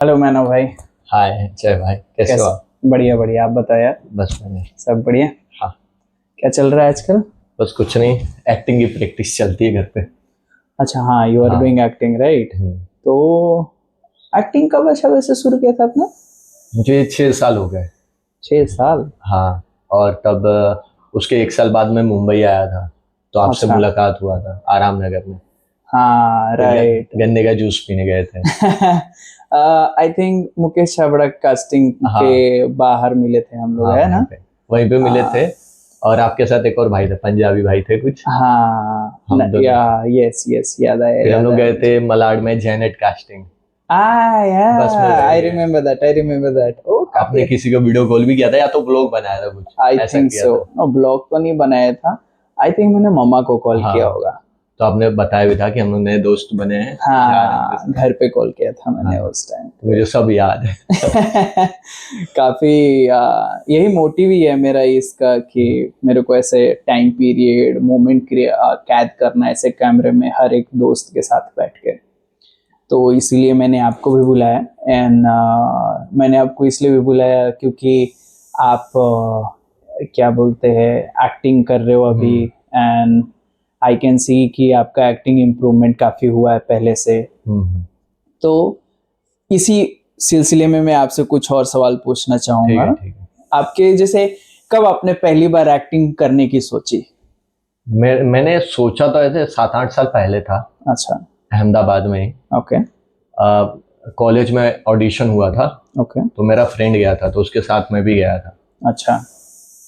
Hello मैनो भाई। हाय जय भाई, कैसे हो आप? बढ़िया बढ़िया, आप बताओ यार। बस मैंने सब बढ़िया। हाँ, क्या चल रहा है आजकल? बस कुछ नहीं, एक्टिंग की प्रैक्टिस चलती है घर पे। अच्छा, हाँ, यू आर हाँ। Doing acting right? हम्म। तो एक्टिंग कब अच्छा वैसे शुरू किया था आपने? मुझे 6 साल हो गए। 6 साल? हाँ। और तब उसके 1 साल बाद मैं मुंबई आया था, तो आपसे अच्छा। मुलाकात हुआ था आराम नगर में। हाँ, फिर राइट। गन्ने का जूस पीने गए थे। I think Mukesh Chhabra casting के हाँ। बाहर मिले थे हम लोग, हाँ, है ना? वहीं पे मिले थे। हाँ और आपके साथ एक और भाई थे, पंजाबी भाई थे कुछ। हाँ, हम दोनों या थे। यस यस, फिर हम याद लोग आया गए थे मुझे। मलाड में जेनेट कास्टिंग। या बस में बैठ आई गए। Remember that, I remember that. ओ, आपने काफी। किसी को वीडियो कॉल भी किया था या तो ब्लॉग बनाया था, कुछ आई ऐसा थिंक किया सो। था। नो, ब्लॉग तो नहीं बनाया था। आई थिंक मैंने मम्मा को कॉल किया हाँ, होगा। तो आपने बताया भी था कि हम लोग नए दोस्त बने हैं, जा रहे हैं उनके हाँ, साथ। घर पे कॉल किया था मैंने हाँ, उस टाइम तो पे। मुझे सब याद है। काफी यही मोटिव ही है मेरा इसका कि मेरे को ऐसे टाइम पीरियड मोमेंट कैद करना है ऐसे कैमरे में हर एक दोस्त के साथ बैठ के। तो इसीलिए मैंने आपको भी बुलाया। एंड मैंने आपको इसलिए भी बुलाया क्योंकि आप क्या बोलते हैं, एक्टिंग कर रहे हो अभी। एंड आई कैन सी कि आपका एक्टिंग इम्प्रूवमेंट काफ़ी हुआ है पहले से। हम्म। तो इसी सिलसिले में मैं आपसे कुछ और सवाल पूछना ठीक है, चाहूँगा। ठीक है। आपके जैसे, कब आपने पहली बार एक्टिंग करने की सोची? मैंने सोचा तो ऐसे 7-8 साल पहले था, अच्छा। अहमदाबाद में ही। ओके कॉलेज में ऑडिशन हुआ था, ओके। तो मेरा फ्रेंड गया था, तो उसके साथ मैं भी गया था। अच्छा।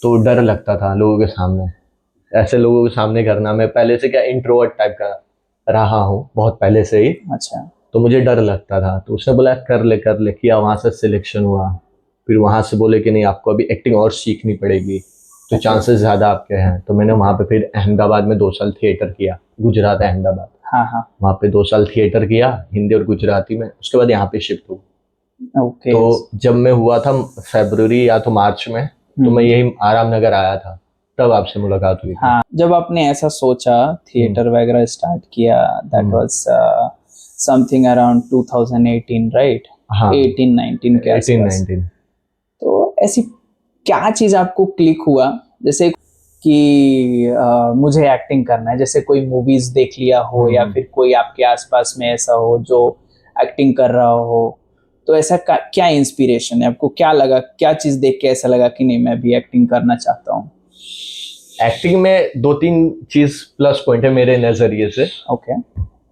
तो डर लगता था लोगों के सामने, ऐसे लोगों के सामने करना। मैं पहले से क्या इंट्रोवर्ट टाइप का रहा हूँ बहुत पहले से ही, अच्छा। तो मुझे डर लगता था। तो उसने बोला कर ले किया, वहाँ से सिलेक्शन हुआ। फिर वहाँ से बोले कि नहीं, आपको अभी एक्टिंग और सीखनी पड़ेगी, तो ओके। चांसेस ज़्यादा आपके हैं। तो मैंने वहाँ पे फिर अहमदाबाद में 2 साल थिएटर किया, गुजरात अहमदाबाद। हाँ हाँ। वहाँ पे 2 साल थिएटर किया, हिंदी और गुजराती में। उसके बाद यहाँ पे शिफ्ट हुआ। ओके। तो जब मैं हुआ था फरवरी या तो मार्च में, तो मैं यही आराम नगर आया था, तब आपसे मुलाकात हुई थी। हाँ, जब आपने ऐसा सोचा, थिएटर वगैरह स्टार्ट किया, that was something around 2018 right? हाँ, 18-19 के 18, आसपास। 19। तो ऐसी क्या चीज़ आपको क्लिक हुआ, जैसे कि मुझे एक्टिंग करना है, जैसे कोई मूवीज देख लिया हो या फिर कोई आपके आसपास में ऐसा हो जो एक्टिंग कर रहा हो? तो ऐसा क्या इंस्पिरेशन है आपको, क्या लगा, क्या चीज़ देख के ऐसा लगा कि नहीं मैं भी एक्टिंग करना चाहता हूँ? एक्टिंग में 2-3 चीज प्लस पॉइंट है मेरे नजरिए से। ओके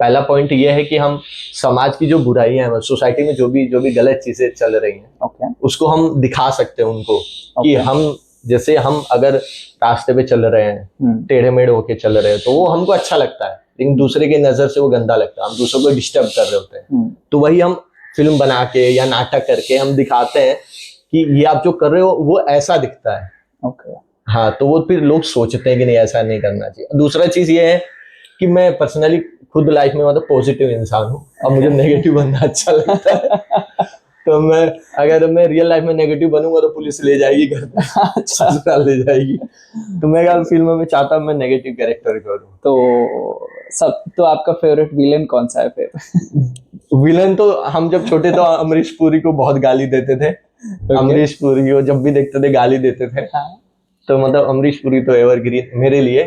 पहला पॉइंट ये है कि हम समाज की जो बुराइयां हैं, सोसाइटी में जो भी गलत चीजें चल रही हैं, ओके उसको हम दिखा सकते हैं उनको। कि ओके। हम जैसे हम अगर रास्ते पे चल रहे हैं, टेढ़े मेढ़े होके चल रहे हैं, तो वो हमको अच्छा लगता है, लेकिन दूसरे की नजर से वो गंदा लगता है, हम दूसरों को डिस्टर्ब कर रहे होते हैं। तो वही हम फिल्म बना के या नाटक करके हम दिखाते हैं कि ये आप जो कर रहे हो वो ऐसा दिखता है। ओके। हाँ, तो वो फिर लोग सोचते हैं कि नहीं, ऐसा नहीं करना चाहिए। दूसरा चीज ये है कि मैं पर्सनली खुद लाइफ में मतलब पॉजिटिव इंसान हूँ, अब मुझे नेगेटिव बनना अच्छा लगता है। तो अगर मैं रियल लाइफ में नेगेटिव बनूंगा तो पुलिस ले जाएगी घर पे, अच्छा। ससुराल ले जाएगी। तो मैं क्या फिल्म में चाहता हूँ मैं नेगेटिव कैरेक्टर करूँ। तो आपका फेवरेट विलेन कौन सा है फिर? विलन तो हम जब छोटे तो अमरीश पुरी को बहुत गाली देते थे। अमरीश पुरी को जब भी देखते थे गाली देते थे। तो मतलब अमरीश पुरी तो एवरग्रीन मेरे लिए।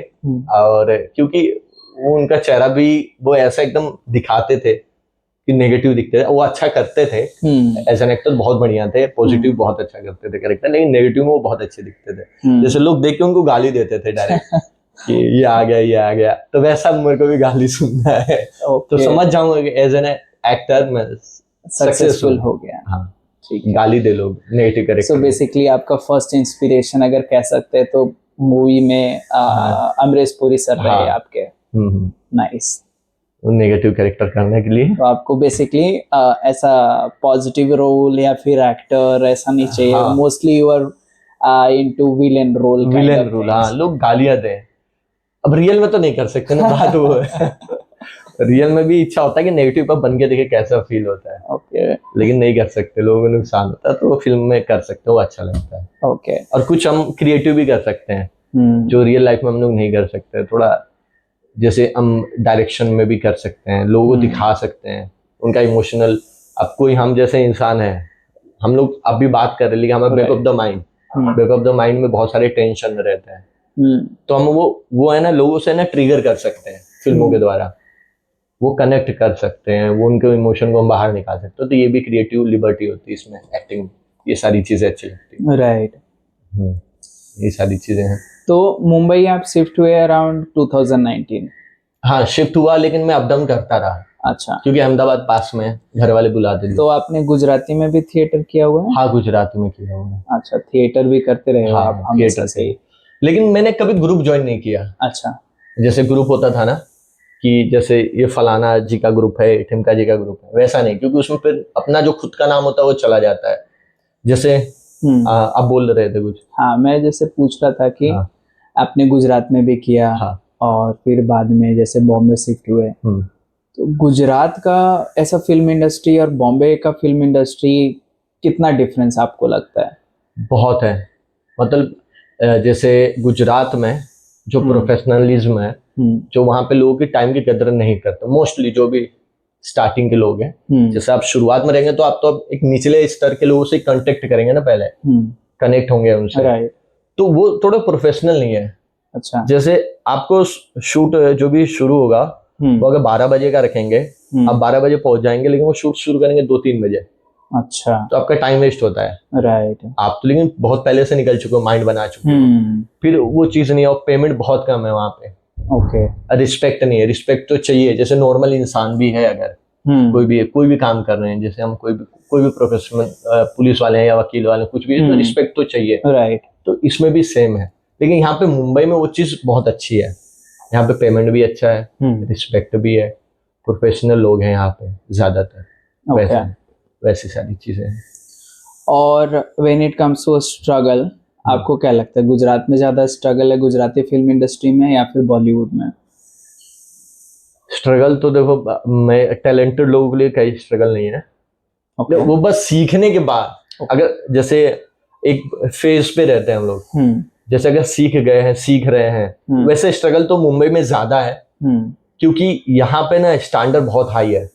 और क्योंकि वो उनका चेहरा भी वो ऐसा एकदम दिखाते थे कि नेगेटिव दिखते थे, वो अच्छा करते थे एज एन एक्टर, बहुत बढ़िया थे, पॉजिटिव बहुत अच्छा करते थे कैरेक्टर, लेकिन नेगेटिव में वो बहुत अच्छे दिखते थे। जैसे लोग देख के उनको गाली देते थे डायरेक्ट कि ये आ गया ये आ गया, तो वैसा मेरे को भी गाली सुनना है। तो समझ जाऊंगा कि एज एन एक्टर मैं सक्सेसफुल हो गया। हाँ, ठीक है। गाली दे लोग नेगेटिव सो कैरेक्टर। बेसिकली आपका फर्स्ट इंस्पिरेशन अगर कह सकते हैं तो मूवी में अमरीश पुरी सर रहे आपके। नाइस। नेगेटिव कैरेक्टर करने के लिए तो आपको बेसिकली ऐसा पॉजिटिव रोल या फिर एक्टर ऐसा नहीं चाहिए, mostly you are into villain role. Villain role, हाँ, लोग गालियां दें। अब रियल में तो नहीं कर सकते ना, बात वो है। रियल में भी इच्छा होता है कि नेगेटिव पर बन के देखे कैसा फील होता है। ओके। लेकिन नहीं कर सकते, लोगों को नुकसान होता है, तो वो फिल्म में कर सकते हो, अच्छा लगता है। ओके। और कुछ हम क्रिएटिव भी कर सकते हैं जो रियल लाइफ में हम लोग नहीं कर सकते। थोड़ा जैसे हम डायरेक्शन में भी कर सकते हैं, लोगों को दिखा सकते हैं, उनका इमोशनल अब कोई हम जैसे इंसान है, हम लोग अभी बात कर रहे हैं लेकिन हमें back of the mind, back of the mind में बहुत सारे टेंशन रहते हैं, तो हम वो है ना लोगों से ना ट्रिगर कर सकते हैं फिल्मों के द्वारा, वो कनेक्ट कर सकते हैं, वो उनके इमोशन को हम बाहर निकाल सकते हैं। तो ये भी क्रिएटिव लिबर्टी होती है इसमें, एक्टिंग, ये सारी चीजें अच्छी लगती है। राइट। ये सारी चीजें हैं। तो मुंबई आप शिफ्ट हुए अराउंड 2019? हाँ शिफ्ट हुआ, लेकिन मैं अप डाउन करता रहा। अच्छा। क्योंकि अहमदाबाद पास में है, घर वाले बुलाते थे। तो आपने गुजराती में भी थिएटर किया हुआ है? हाँ गुजराती में किया हुआ है। अच्छा, थिएटर भी करते रहे हो आप हमेशा से ही? लेकिन मैंने कभी ग्रुप ज्वाइन नहीं किया। अच्छा। जैसे ग्रुप होता था ना कि जैसे ये फलाना जी का ग्रुप है, ठिमका जी का ग्रुप है, वैसा नहीं, क्योंकि उसमें फिर अपना जो खुद का नाम होता है वो चला जाता है। जैसे आप बोल रहे थे कुछ। हाँ, मैं जैसे पूछ रहा था कि आपने गुजरात में भी किया, और फिर बाद में जैसे बॉम्बे शिफ्ट हुए, तो गुजरात का ऐसा फिल्म इंडस्ट्री और बॉम्बे का फिल्म इंडस्ट्री कितना डिफरेंस आपको लगता है? बहुत है। मतलब जैसे गुजरात में जो प्रोफेशनलिज्म है, जो वहाँ पे लोगों की टाइम की कदर नहीं करते, मोस्टली जो भी स्टार्टिंग के लोग हैं, जैसे आप शुरुआत में रहेंगे तो आप तो एक निचले स्तर के लोगों से कांटेक्ट करेंगे ना, पहले कनेक्ट होंगे उनसे, तो वो थोड़ा प्रोफेशनल नहीं है। अच्छा। जैसे आपको शूट जो भी शुरू होगा वो अगर 12 बजे का रखेंगे, आप 12 बजे पहुंच जाएंगे, लेकिन वो शूट शुरू करेंगे 2-3 बजे। अच्छा। तो आपका टाइम वेस्ट होता है। राइट। आप तो लेकिन बहुत पहले से निकल चुके हो, माइंड बना चुके हो, फिर वो चीज नहीं है, और पेमेंट बहुत कम है वहां पे। ओके। रिस्पेक्ट नहीं है, रिस्पेक्ट तो चाहिए, जैसे नॉर्मल इंसान भी है, अगर कोई भी काम कर रहे हैं, जैसे हम कोई भी प्रोफेशनल पुलिस वाले हैं या वकील वाले, कुछ भी, तो रिस्पेक्ट तो चाहिए। राइट। तो इसमें भी सेम है, लेकिन यहाँ पे मुंबई में वो चीज बहुत अच्छी है। यहाँ पे पेमेंट भी अच्छा है, रिस्पेक्ट भी है, प्रोफेशनल लोग हैं यहाँ पे ज्यादातर, वैसी सारी चीजें हैं। और when it comes to struggle, आपको क्या लगता है गुजरात में ज्यादा स्ट्रगल है गुजराती फिल्म इंडस्ट्री में या फिर बॉलीवुड में? स्ट्रगल तो देखो, मैं टैलेंटेड लोगों के लिए कहीं स्ट्रगल नहीं है। वो बस सीखने के बाद, अगर जैसे एक फेज पे रहते हैं हम लोग, जैसे अगर सीख गए हैं, सीख रहे हैं, वैसे स्ट्रगल तो मुंबई में ज्यादा है, क्योंकि यहाँ पे ना स्टैंडर्ड बहुत हाई है।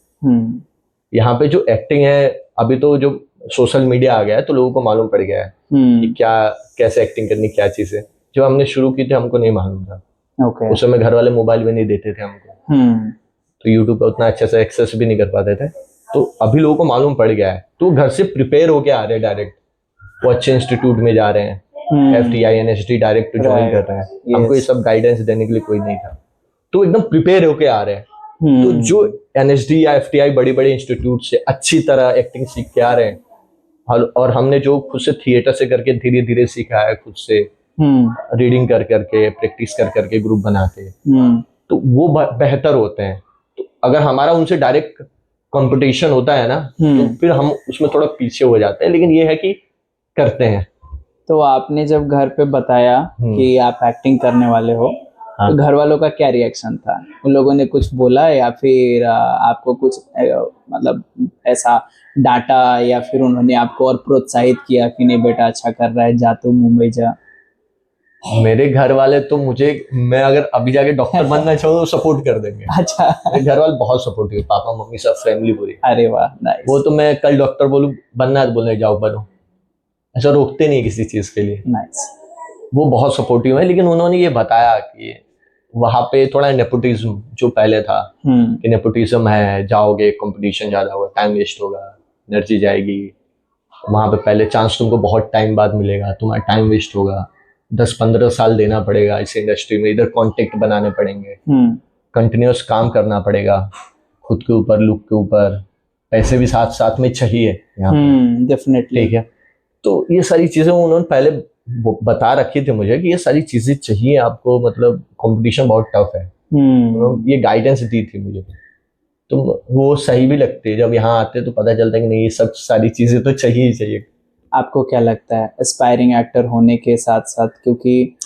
यहाँ पे जो एक्टिंग है, अभी तो जो सोशल मीडिया आ गया है तो लोगों को मालूम पड़ गया है कि क्या कैसे एक्टिंग करनी, क्या चीज है। जो हमने शुरू की थी हमको नहीं मालूम था। उस समय घर वाले मोबाइल भी नहीं देते थे हमको, तो यूट्यूब पे उतना अच्छे से एक्सेस भी नहीं कर पाते थे। तो अभी लोगों को मालूम पड़ गया है, तो घर से प्रिपेयर होके आ रहे हैं डायरेक्ट, वो अच्छे इंस्टीट्यूट में जा रहे हैं, FTI NST डायरेक्ट ज्वाइन कर रहे हैं। हमको ये सब गाइडेंस देने के लिए कोई नहीं था, तो एकदम प्रिपेयर होके आ रहे हैं। तो जो NSD या FTI बड़ी बड़ी इंस्टीट्यूट से अच्छी तरह एक्टिंग सीख के आ रहे हैं, और हमने जो खुद से थिएटर से करके धीरे धीरे सीखा है, खुद से रीडिंग कर करके, प्रैक्टिस कर करके, ग्रुप बना के, तो वो बेहतर होते हैं। तो अगर हमारा उनसे डायरेक्ट कंपटीशन होता है ना, तो फिर हम उसमें थोड़ा पीछे हो जाते हैं, लेकिन ये है कि करते हैं। तो आपने जब घर पे बताया कि आप एक्टिंग करने वाले हो, तो घर वालों का क्या रिएक्शन था? उन लोगों ने कुछ बोला या फिर आपको कुछ मतलब ऐसा डांटा, या फिर उन्होंने आपको और प्रोत्साहित किया कि नहीं बेटा अच्छा कर रहा है, जा तू मुंबई जा? मेरे घर वाले तो मुझे, मैं अगर अभी जाके डॉक्टर बनना चाहूँ तो सपोर्ट कर देंगे। अच्छा। मेरे घर वाले बहुत सपोर्टिव, पापा मम्मी सब, फैमिली पूरी। अरे वाह, नाइस। वो तो मैं कल डॉक्टर बोलूं बनना है तो बोलने जाओ बनो, ऐसा रोकते नहीं किसी चीज के लिए। नाइस। वो बहुत सपोर्टिव है, लेकिन उन्होंने ये बताया कि वहां पे थोड़ा नेपोटिज्म जो पहले था, कि नेपोटिज्म है, जाओगे कंपटीशन ज्यादा होगा, टाइम वेस्ट होगा, एनर्जी जाएगी वहां पे, पहले चांस तुमको बहुत टाइम बाद मिलेगा, तुम्हारा टाइम वेस्ट होगा, 10-15 साल देना पड़ेगा इस इंडस्ट्री में, इधर कॉन्टेक्ट बनाने पड़ेंगे, कंटिन्यूस काम करना पड़ेगा खुद के ऊपर, लुक के ऊपर, पैसे भी साथ साथ में चाहिए यहाँ पे। डेफिनेटली। ठीक है, तो ये सारी चीजें उन्होंने पहले बता रखी थी मुझे कि ये सारी चीजें चाहिए आपको, मतलब कंपटीशन बहुत टफ है। ये गाइडेंस दी थी मुझे, तो वो सही भी लगती है। जब यहाँ आते तो पता चलता है कि नहीं, ये सब सारी चीजें तो चाहिए ही चाहिए। आपको क्या लगता है एस्पायरिंग एक्टर होने के साथ साथ, क्योंकि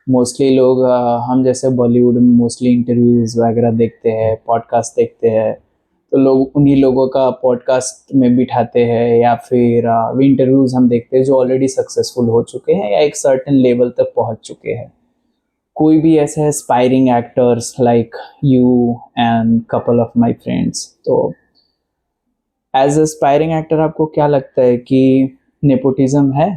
मोस्टली लोग हम जैसे बॉलीवुड में मोस्टली इंटरव्यूज वगैरह देखते हैं, पॉडकास्ट देखते हैं, तो लोग उन्हीं लोगों का पॉडकास्ट में बिठाते हैं, या फिर वो इंटरव्यूज हम देखते हैं जो ऑलरेडी सक्सेसफुल हो चुके हैं या एक सर्टेन लेवल तक पहुंच चुके हैं। कोई भी ऐसे aspiring actors like you and couple of my friends, तो एज एस्पायरिंग एक्टर आपको क्या लगता है कि नेपोटिज्म है?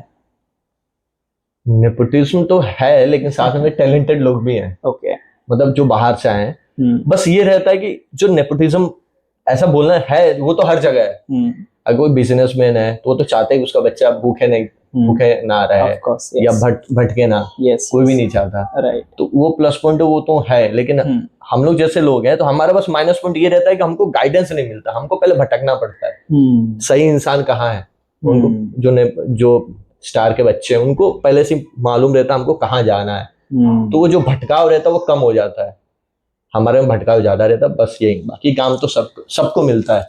नेपोटिज्म तो है, लेकिन साथ में टैलेंटेड लोग भी हैं, ओके। मतलब जो बाहर से आए हैं। बस ये रहता है कि जो नेपोटिज्म ऐसा बोलना है, वो तो हर जगह है। अगर कोई बिजनेसमैन है तो वो तो चाहते हैं कि उसका बच्चा भूखे ना रहे, ऑफ कोर्स, या भटके ना। यस, कोई भी नहीं चाहता। राइट। तो वो प्लस पॉइंट वो तो है, लेकिन हम लोग जैसे लोग हैं तो हमारा बस माइनस पॉइंट ये रहता है कि हमको गाइडेंस नहीं मिलता, हमको पहले भटकना पड़ता है। सही इंसान कहाँ है, उनको जो स्टार के बच्चे हैं उनको पहले से मालूम रहता है हमको कहाँ जाना है। तो वो जो भटकाव रहता है वो कम हो जाता है, हमारे में भटकाव ज्यादा रहता है। बस यही, बाकी काम तो सबको मिलता है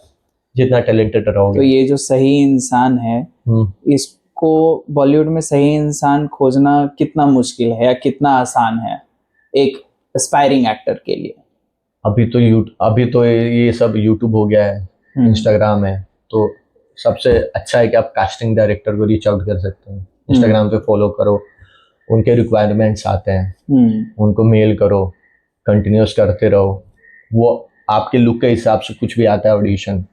जितना टैलेंटेड रहोगे। तो ये जो सही इंसान है, इसको बॉलीवुड में सही इंसान खोजना कितना मुश्किल है या कितना आसान है एक एस्पायरिंग एक्टर के लिए? अभी तो ये सब यूट्यूब हो गया है, इंस्टाग्राम है, तो सबसे अच्छा है कि आप कास्टिंग डायरेक्टर को रीच आउट कर सकते हो। इंस्टाग्राम पे फॉलो करो, उनके रिक्वायरमेंट्स आते हैं, उनको मेल करो, कंटिन्यूस करते रहो। वो आपके लुक के हिसाब से कुछ भी आता है ऑडिशन,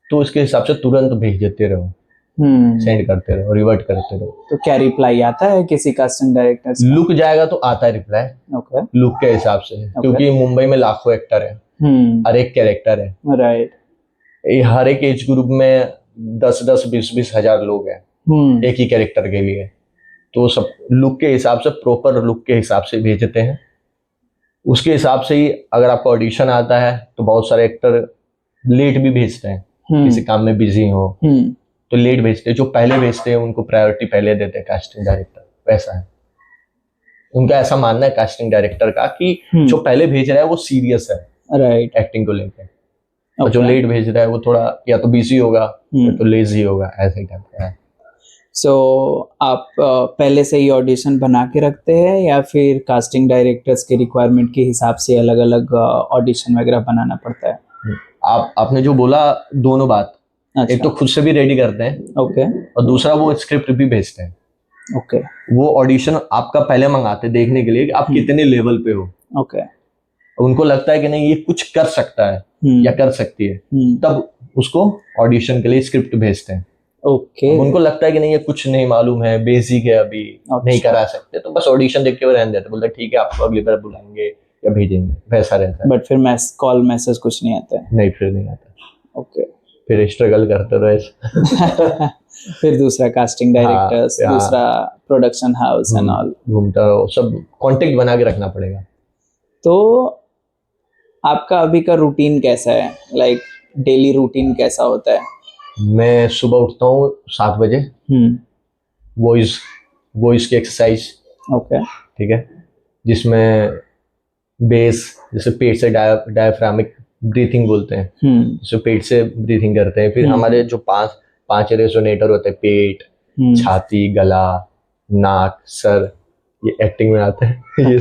तो उसके हिसाब से तुरंत भेज देते रहो, सेंड करते रहो, रिवर्ट करते रहो। तो क्या रिप्लाई आता है किसी कास्टिंग डायरेक्टर से? लुक जाएगा तो आता है रिप्लाई, लुक के हिसाब से, क्योंकि मुंबई में लाखों एक्टर है, हर एक कैरेक्टर है, राइट। हर एक एज ग्रुप में 10-10, 20-20 हजार लोग हैं एक ही कैरेक्टर के लिए। तो सब लुक के हिसाब से, प्रॉपर लुक के हिसाब से भेजते हैं। उसके हिसाब से ही अगर आपका ऑडिशन आता है तो बहुत सारे एक्टर लेट भी भेजते हैं, किसी काम में बिजी हो तो लेट भेजते हैं। जो पहले भेजते हैं उनको प्रायोरिटी पहले देते हैं कास्टिंग डायरेक्टर, वैसा है उनका। ऐसा मानना है कास्टिंग डायरेक्टर का कि जो पहले भेज रहा है वो सीरियस है, राइट, एक्टिंग को लेकर। और जो लेट भेज रहा है वो थोड़ा या तो बिजी होगा या तो लेजी होगा, ऐसा ही करता है। सो आप पहले से ही ऑडिशन बना के रखते हैं या फिर कास्टिंग डायरेक्टर्स के रिक्वायरमेंट के हिसाब से अलग अलग ऑडिशन वगैरह बनाना पड़ता है? आपने जो बोला दोनों बात, अच्छा। एक तो खुद से भी रेडी करते हैं, ओके, और दूसरा वो स्क्रिप्ट भी भेजते हैं। ओके। वो ऑडिशन आपका पहले मंगाते हैं देखने के लिए कि आप कितने लेवल पे हो। ओके। उनको लगता है कि नहीं ये कुछ कर सकता है या कर सकती है, तब उसको ऑडिशन के लिए स्क्रिप्ट भेजते हैं। ओके। उनको लगता है कि नहीं ये कुछ नहीं मालूम है, बेसिक है, अभी नहीं करा सकते, तो बस ऑडिशन देख के वो रहने देते, बोलते ठीक है आपको अगली बार बुलाएंगे या भेजेंगे, वैसा रहता है। बट फिर कॉल मैसेज कुछ नहीं आता है? नहीं, फिर नहीं आता। ओके। फिर स्ट्रगल करते रहे। फिर दूसरा कास्टिंग डायरेक्टर्स, दूसरा प्रोडक्शन हाउस एंड ऑल, घूमता रहो, सब कांटेक्ट बना के रखना पड़ेगा। तो आपका अभी का रूटीन कैसा है, लाइक डेली रूटीन कैसा होता है? मैं सुबह उठता हूँ 7 बजे, वॉइस की एक्सरसाइज, ओके, ठीक है, जिसमें बेस, जैसे पेट से डायफ्रामिक ब्रीथिंग बोलते हैं, जैसे पेट से ब्रीथिंग करते हैं। फिर हमारे जो पांच रेजोनेटर होते हैं, पेट, छाती, गला, नाक, सर, ये एक्टिंग में आते हैं। ये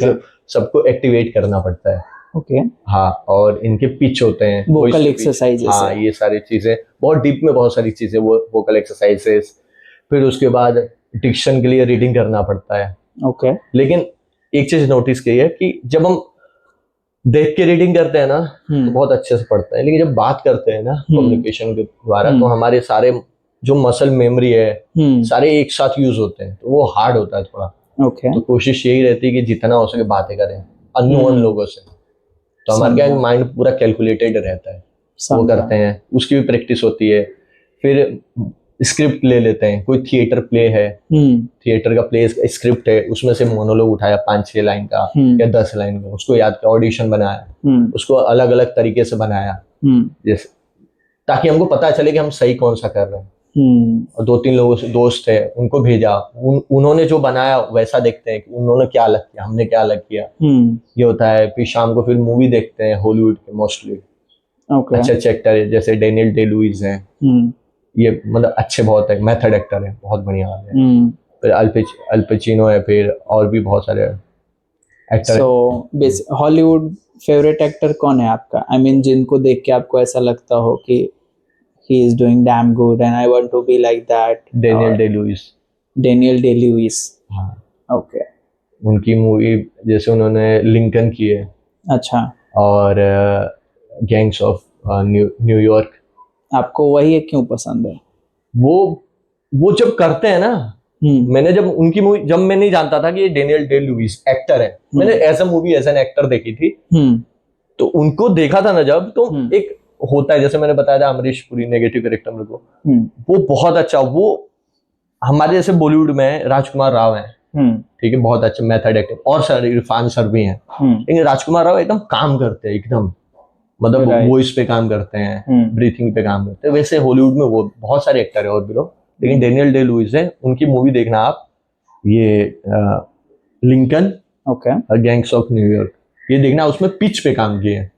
सबको एक्टिवेट करना पड़ता है। ओके, हाँ, और इनके पिच होते हैं, वोकल एक्सरसाइजेस। हाँ, ये सारी चीजें बहुत डीप में, बहुत सारी चीजें, वो वोकल एक्सरसाइजेस। फिर उसके बाद डिक्शन के लिए रीडिंग करना पड़ता है। ओके। लेकिन एक चीज नोटिस की है कि जब हम देख के रीडिंग करते हैं ना तो बहुत अच्छे से पढ़ते हैं, लेकिन जब बात करते हैं ना कम्युनिकेशन के द्वारा, तो हमारे सारे जो मसल मेमोरी है सारे एक साथ यूज होते हैं, तो वो हार्ड होता है थोड़ा। तो कोशिश यही रहती है कि जितना हो सके बातें करें अननोन लोगों से, तो हमारे क्या माइंड पूरा कैलकुलेटेड रहता है, वो करते हैं, उसकी भी प्रैक्टिस होती है। फिर स्क्रिप्ट ले लेते हैं, कोई थिएटर प्ले है, थिएटर का प्ले स्क्रिप्ट है, उसमें से मोनोलॉग उठाया 5-6 लाइन का या 10 लाइन का, उसको याद किया, ऑडिशन बनाया, उसको अलग अलग तरीके से बनाया, जैसे ताकि हमको पता चले कि हम सही कौन सा कर रहे हैं। और 2-3 लोगों से दोस्त है उनको भेजा, उन्होंने जो बनाया वैसा देखते हैं कि उन्होंने क्या अलग किया, हमने क्या अलग किया, ये होता है। फिर शाम को फिर मूवी देखते हैं, हॉलीवुड के मोस्टली अच्छे अच्छे एक्टर है, जैसे डेनियल डे लुइस हैं, ये मतलब अच्छे बहुत है, मेथड एक्टर है, बहुत बढ़िया है। फिर अल्पचिनो है, फिर और भी बहुत सारे एक्टर। सो हॉलीवुड फेवरेट एक्टर कौन है आपका? आई मीन जिनको देख के आपको ऐसा लगता हो कि he is doing damn good and I want to be like that? Daniel Day Lewis. Daniel Day Lewis, हाँ, ओके। उनकी मूवी जैसे उन्होंने लिंकन की है, अच्छा, और गैंग्स ऑफ न्यूयॉर्क, आपको वही क्यों पसंद है? वो जब करते हैं ना, मैंने जब उनकी मूवी, जब मैं नहीं जानता था कि ये डेनियल डे लुइस एक्टर है, मैंने as a movie as an actor देखी थी, तो उनको देखा था ना जब, तो एक होता है, जैसे मैंने बताया था अमरीश पुरी नेगेटिव कैरेक्टर मेरे को, वो बहुत अच्छा, वो हमारे जैसे बॉलीवुड में राजकुमार राव है, ठीक है, बहुत अच्छे मेथड एक्टर, और सर इरफान सर भी हैं, लेकिन राजकुमार राव एकदम काम करते हैं, एकदम मतलब वॉइस पे काम करते हैं, ब्रीथिंग पे काम करते हैं। वैसे हॉलीवुड में वो बहुत सारे एक्टर है और भी लोग, लेकिन डेनियल डे लुइस है, उनकी मूवी देखना आप, ये लिंकन, गैंग्स ऑफ न्यूयॉर्क, ये देखना, उसमें पिच पे काम किए हैं।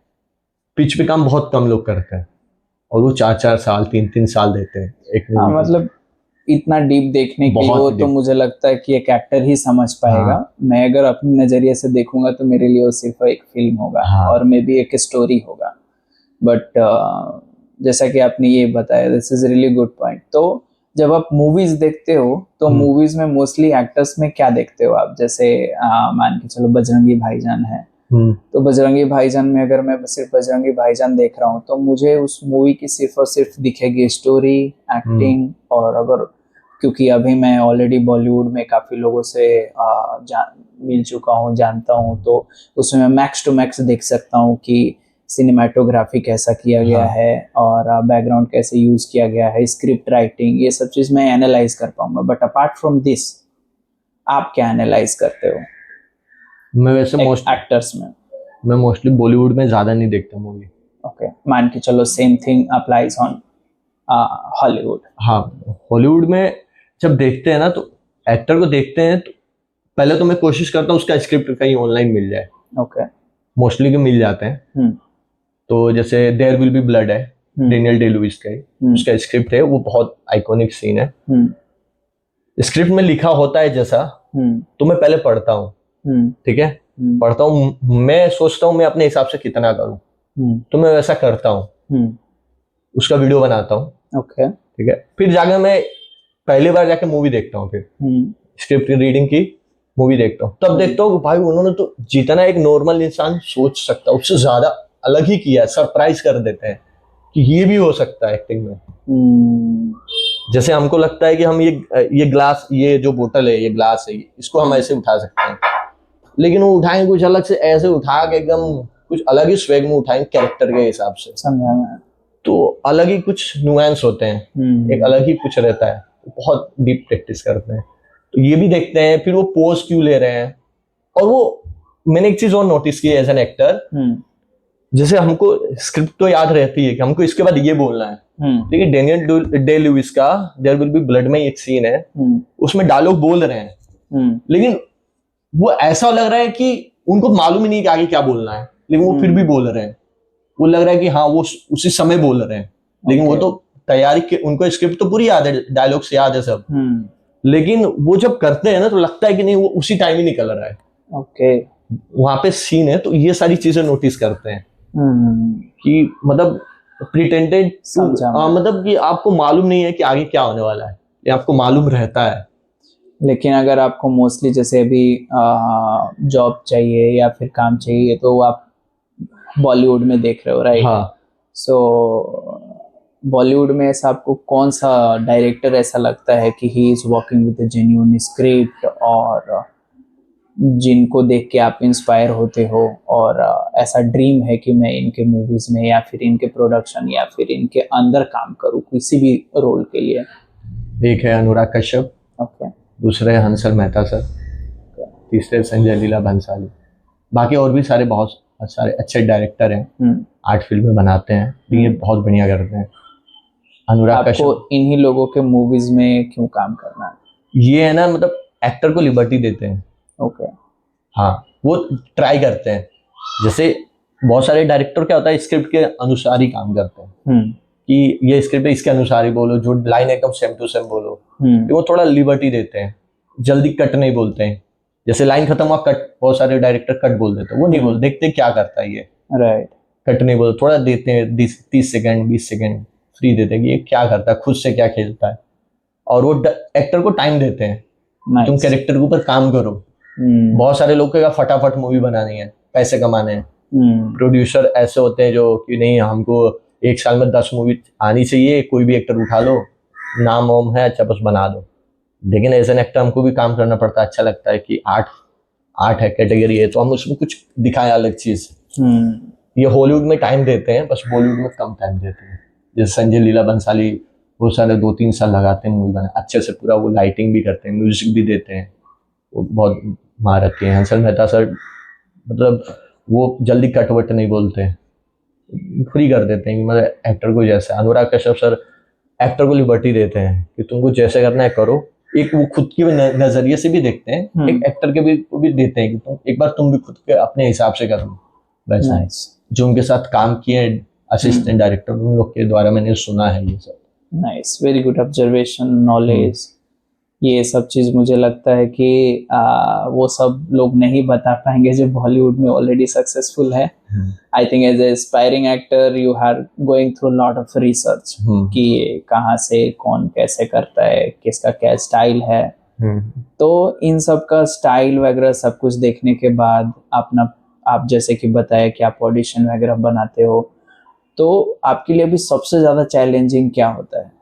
पिच पे काम बहुत कम लोग करते हैं, और वो 4-4 साल 3-3 साल देते हैं एक मूवी को। मतलब इतना डीप देखने के लिए बहुत वो तो deep। मुझे लगता है कि एक एक्टर ही समझ पाएगा। मैं अगर अपने नजरिए से देखूंगा तो मेरे लिए वो सिर्फ एक फिल्म होगा, और मे भी एक स्टोरी होगा। बट जैसा कि आपने ये बताया, this is really good point. तो जब आप मूवीज देखते हो तो मूवीज में मोस्टली एक्टर्स में क्या देखते हो आप? जैसे मान के चलो बजरंगी भाईजान है, तो बजरंगी भाईजान में अगर मैं सिर्फ बजरंगी भाईजान देख रहा हूँ तो मुझे उस मूवी की सिर्फ और सिर्फ दिखेगी स्टोरी, एक्टिंग, और अगर क्योंकि अभी मैं ऑलरेडी बॉलीवुड में काफ़ी लोगों से मिल चुका हूँ, जानता हूँ, तो उसमें मैं मैक्स टू मैक्स देख सकता हूँ कि सिनेमाटोग्राफी कैसा किया गया है, और बैकग्राउंड कैसे यूज़ किया गया है, स्क्रिप्ट राइटिंग, ये सब चीज़ मैं एनालाइज कर पाऊंगा। बट अपार्ट फ्रॉम दिस आप क्या एनालाइज करते हो? मैं वैसे एक्टर्स में मैं मोस्टली बॉलीवुड में ज्यादा नहीं देखता मूवी। ओके, मान के चलो same thing applies on Hollywood. हाँ, हॉलीवुड में जब देखते हैं ना, तो एक्टर को देखते हैं तो पहले तो मैं कोशिश करता हूँ उसका स्क्रिप्ट कहीं ऑनलाइन मिल जाए। ओके, मोस्टली के मिल जाते हैं। तो जैसे देयर विल बी ब्लड है, डेनियल डे लुइस का, उसका स्क्रिप्ट है, वो बहुत आइकॉनिक सीन है। स्क्रिप्ट में लिखा होता है जैसा, तो मैं पहले पढ़ता हूँ, ठीक है, पढ़ता हूँ, मैं सोचता हूँ मैं अपने हिसाब से कितना करूँ, तो मैं वैसा करता हूँ, उसका वीडियो बनाता हूँ, ओके, ठीक है, फिर जाके मैं पहली बार जाके मूवी देखता हूँ, फिर स्क्रिप्ट रीडिंग की मूवी देखता हूँ, तब देखता हूँ भाई उन्होंने तो जितना एक नॉर्मल इंसान सोच सकता है उससे ज्यादा अलग ही किया है, सरप्राइज कर देते हैं कि ये भी हो सकता है एक्टिंग में। जैसे हमको लगता है कि हम ये ग्लास, ये जो बोतल है, ये ग्लास है, इसको हम ऐसे उठा सकते हैं, लेकिन वो उठाएंगे कुछ अलग से, ऐसे उठा के एकदम कुछ अलग ही स्वैग में उठाएंगे कैरेक्टर के हिसाब से। समझा मैं। तो अलग ही कुछ नुआंस होते हैं, एक अलग ही कुछ रहता है, बहुत डीप प्रैक्टिस करते हैं। तो ये भी देखते हैं, फिर वो पोज क्यों ले रहे हैं। और वो मैंने एक चीज और नोटिस की एज एन एक्टर, जैसे हमको स्क्रिप्ट तो याद रहती है कि हमको इसके बाद ये बोलना है, लेकिन डेनियल डे लुइस का देयर विल बी ब्लड में एक सीन है, उसमें डायलॉग बोल रहे हैं, लेकिन वो ऐसा लग रहा है कि उनको मालूम ही नहीं कि आगे क्या बोलना है, लेकिन वो फिर भी बोल रहे हैं। वो लग रहा है कि हाँ वो उसी समय बोल रहे हैं, लेकिन वो तो तैयारी के, उनको स्क्रिप्ट तो पूरी याद है, डायलॉग्स याद है सब, लेकिन वो जब करते हैं ना तो लगता है कि नहीं वो उसी टाइम ही निकल रहा है। ओके, वहां पे सीन है, तो ये सारी चीजें नोटिस करते हैं कि मतलब प्रिटेंडेड, मतलब कि आपको मालूम नहीं है कि आगे क्या होने वाला है, ये आपको मालूम रहता है। लेकिन अगर आपको मोस्टली जैसे अभी जॉब चाहिए या फिर काम चाहिए तो आप बॉलीवुड में देख रहे हो, राइट? हाँ। सो बॉलीवुड में ऐसा आपको कौन सा डायरेक्टर ऐसा लगता है कि he is working with genuine script, और जिनको देख के आप इंस्पायर होते हो, और ऐसा ड्रीम है कि मैं इनके मूवीज में या फिर इनके प्रोडक्शन या फिर इनके अंदर काम करूं किसी भी रोल के लिए? एक है अनुराग कश्यप, ओके, दूसरे हंसल मेहता सर, तीसरे संजय लीला भंसाली। बाकी और भी सारे बहुत सारे अच्छे डायरेक्टर हैं, आर्ट फिल्में बनाते हैं, ये बहुत बढ़िया करते हैं। अनुराग कश्यप, आपको इन्हीं लोगों के मूवीज में क्यों काम करना है? ये है ना, मतलब एक्टर को लिबर्टी देते हैं। ओके, हाँ, वो ट्राई करते हैं। जैसे बहुत सारे डायरेक्टर क्या होता है, स्क्रिप्ट के अनुसार ही काम करते हैं, कि ये स्क्रिप्ट है इसके अनुसार ही बोलो, जो लाइन एकदम सेम टू सेम बोलो। वो थोड़ा लिबर्टी देते हैं, जल्दी कट नहीं बोलते हैं। जैसे लाइन खत्म हुआ कट, बहुत सारे डायरेक्टर कट बोल देते हैं, वो नहीं बोल, देखते क्या करता है ये, राइट, कट नहीं बोल, थोड़ा देते हैं 30 सेकंड 20 सेकंड फ्री देते हैं कि ये क्या करता है, खुद से क्या खेलता है, और वो एक्टर को टाइम देते हैं, तुम कैरेक्टर के ऊपर काम करो। बहुत सारे लोग का फटाफट मूवी बनानी है, पैसे कमाने हैं। प्रोड्यूसर ऐसे होते हैं जो कि नहीं हमको एक साल में 10 मूवी आनी चाहिए, कोई भी एक्टर उठा लो, नाम वाम है अच्छा, बस बना दो। लेकिन एज एन एक्टर हमको भी काम करना पड़ता है, अच्छा लगता है कि आर्ट आर्ट है, कैटेगरी है, तो हम उसमें कुछ दिखाएं अलग चीज। ये हॉलीवुड में टाइम देते हैं, बस बॉलीवुड में कम टाइम देते हैं। जैसे संजय लीला बंसाली वो सारे 2-3 साल लगाते हैं मूवी बना अच्छे से, पूरा वो लाइटिंग भी करते हैं, म्यूजिक भी देते हैं, वो बहुत महारत के हैं। हंसल मेहता सर मतलब वो जल्दी कट वट नहीं बोलते, फ्री कर देते हैं कि मतलब एक्टर को जैसे। अनुराग कश्यप सर एक्टर को लिबर्टी देते हैं कि तुमको जैसे करना है करो, एक वो खुद के नजरिए से भी देखते हैं, एक एक्टर के भी वो भी देते हैं कि तुम एक बार तुम भी खुद के अपने हिसाब से कर लो वैसा। जो उनके साथ काम किए असिस्टेंट डायरेक्टर उन लोग के द्वारा मैंने सुना है ये सब। Nice, very good observation, knowledge. ये सब चीज मुझे लगता है कि वो सब लोग नहीं बता पाएंगे जो बॉलीवुड में ऑलरेडी सक्सेसफुल है। I think as a aspiring actor you are going through lot of research कि कहाँ से कौन कैसे करता है, किसका क्या स्टाइल है। तो इन सब का स्टाइल वगैरह सब कुछ देखने के बाद अपना, आप जैसे कि बताया कि आप ऑडिशन वगैरह बनाते हो, तो आपके लिए भी सबसे ज्यादा चैलेंजिंग क्या होता है?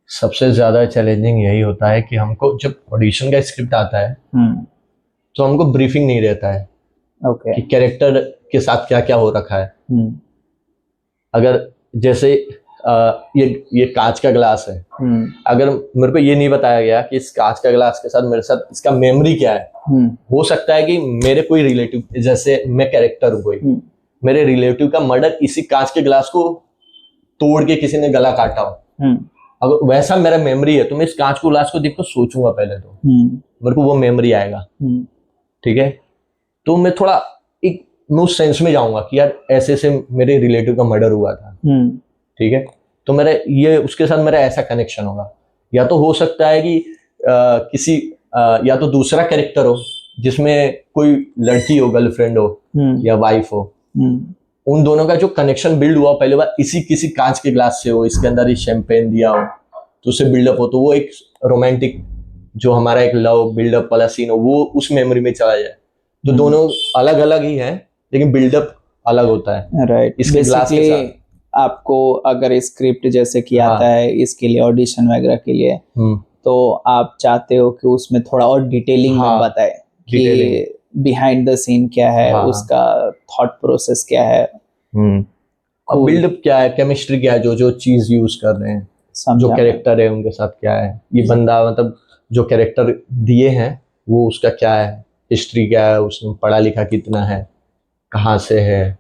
सबसे ज्यादा चैलेंजिंग यही होता है कि हमको जब ऑडिशन का स्क्रिप्ट आता है तो हमको ब्रीफिंग नहीं रहता है कि कैरेक्टर के साथ क्या क्या हो रखा है। अगर जैसे ये कांच का ग्लास है, अगर मेरे को ये नहीं बताया गया कि इस कांच का ग्लास के साथ मेरे साथ इसका मेमोरी क्या है, हो सकता है कि मेरे कोई रिलेटिव, जैसे मैं कैरेक्टर हूँ कोई, मेरे रिलेटिव का मर्डर इसी कांच के ग्लास को तोड़ के किसी ने गला काटा हो, अगर वैसा मेरा मेमोरी है तो मैं इस कांच को ग्लास को देख कर सोचूंगा पहले, तो मेरे को वो मेमोरी आएगा। ठीक है, तो मैं थोड़ा एक मैं उस सेंस में जाऊंगा कि यार ऐसे ऐसे मेरे रिलेटिव का मर्डर हुआ था। ठीक है, तो मेरा ये उसके साथ मेरा ऐसा कनेक्शन होगा। या तो हो सकता है कि किसी या तो दूसरा कैरेक्टर हो जिसमें कोई लड़की हो, गर्लफ्रेंड हो या वाइफ हो, उन दोनों का जो कनेक्शन बिल्ड हुआ पहले बार इसी किसी कांच के ग्लास से हो, इसके अंदर ही शैंपेन दिया हो तो उससे बिल्डअप हो, तो वो एक रोमांटिक जो हमारा एक लव बिल्डअप वाला सीन हो वो उस मेमोरी में चला जाए। तो दोनों अलग अलग ही हैं लेकिन बिल्डअप अलग होता है। राइट, इसके ग्लास के साथ आपको अगर स्क्रिप्ट जैसे कि आता है इसके लिए ऑडिशन वगैरह के लिए, तो आप चाहते हो कि उसमें थोड़ा और डिटेलिंग में बताए कि बिहाइंड द सीन क्या है, उसका थॉट प्रोसेस क्या है, बिल्डअप क्या है, केमिस्ट्री क्या है, जो जो चीज यूज कर रहे हैं, जो कैरेक्टर है उनके साथ क्या है, ये बंदा मतलब जो कैरेक्टर दिए हैं वो उसका क्या है, हिस्ट्री क्या है, उसने पढ़ा लिखा कितना है, कहाँ से है।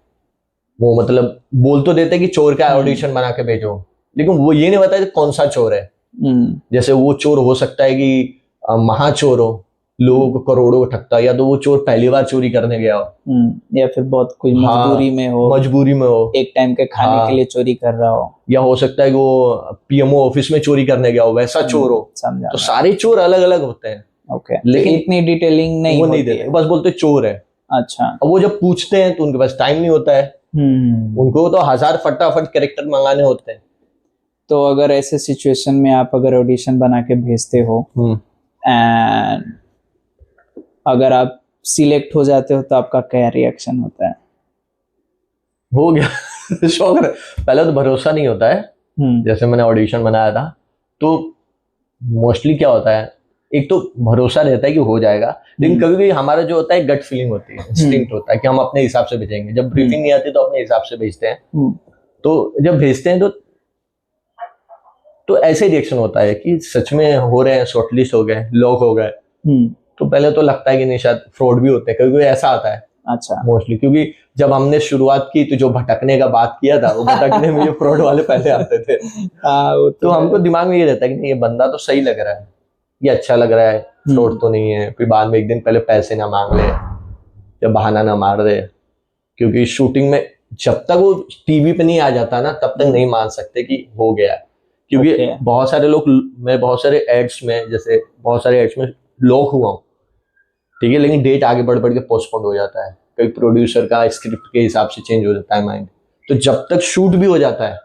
वो मतलब बोल तो देते कि चोर का ऑडिशन बना के भेजो, लेकिन वो ये नहीं बताते कौन सा चोर है। जैसे वो चोर हो सकता है कि महाचोर हो, लोगों को करोड़ों ठगता, या तो वो चोर पहली बार चोरी करने गया हो, या फिर बहुत कोई मजबूरी में हो, एक टाइम के खाने के लिए चोरी कर रहा हो, या हो सकता है कि वो पीएमओ ऑफिस में चोरी करने गया हो, वैसा चोर हो। तो सारे चोर अलग अलग होते हैं। लेकिन इतनी डिटेलिंग नहीं वो नहीं देते, बस बोलते चोर है। अच्छा, अब वो जब पूछते हैं तो उनके पास टाइम नहीं होता है, उनको तो 1000 फटाफट कैरेक्टर मंगाने होते हैं। तो अगर ऐसे सिचुएशन में आप अगर ऑडिशन बना के भेजते हो एंड अगर आप सिलेक्ट हो जाते हो तो आपका क्या रिएक्शन होता है? हो गया शौक है, पहले तो भरोसा नहीं होता है। जैसे मैंने ऑडिशन बनाया था तो मोस्टली क्या होता है, एक तो भरोसा रहता है कि हो जाएगा, लेकिन कभी भी हमारा जो होता है गट फीलिंग होती है, इंस्टिंक्ट होता है कि हम अपने हिसाब से भेजेंगे। जब ब्रीफिंग नहीं आती तो अपने हिसाब से भेजते हैं। तो जब भेजते हैं तो ऐसे रिएक्शन होता है कि सच में हो रहे हैं, शॉर्टलिस्ट हो गए, लॉक हो गए। तो पहले तो लगता है कि नहीं शायद फ्रॉड भी होते हैं, कभी कभी ऐसा आता है। अच्छा, मोस्टली क्योंकि जब हमने शुरुआत की तो जो भटकने का बात किया था वो भटकने में ये फ्रॉड वाले पहले आते थे। तो हमको दिमाग में ये रहता है कि नहीं ये बंदा तो सही लग रहा है, ये अच्छा लग रहा है, फ्रॉड तो नहीं है। फिर बाद में एक दिन पहले पैसे ना मांग ले या बहाना ना मार दे, क्योंकि शूटिंग में जब तक वो टीवी पे नहीं आ जाता ना तब तक नहीं मान सकते कि हो गया। क्योंकि बहुत सारे लोग, मैं बहुत सारे एड्स में, जैसे बहुत सारे एड्स में लॉक हुआ हूँ, ठीक है, लेकिन डेट आगे बढ़ बढ़ के पोस्टपोन हो जाता है, कई प्रोड्यूसर का स्क्रिप्ट के हिसाब से चेंज हो जाता है माइंड। तो जब तक शूट भी हो जाता है,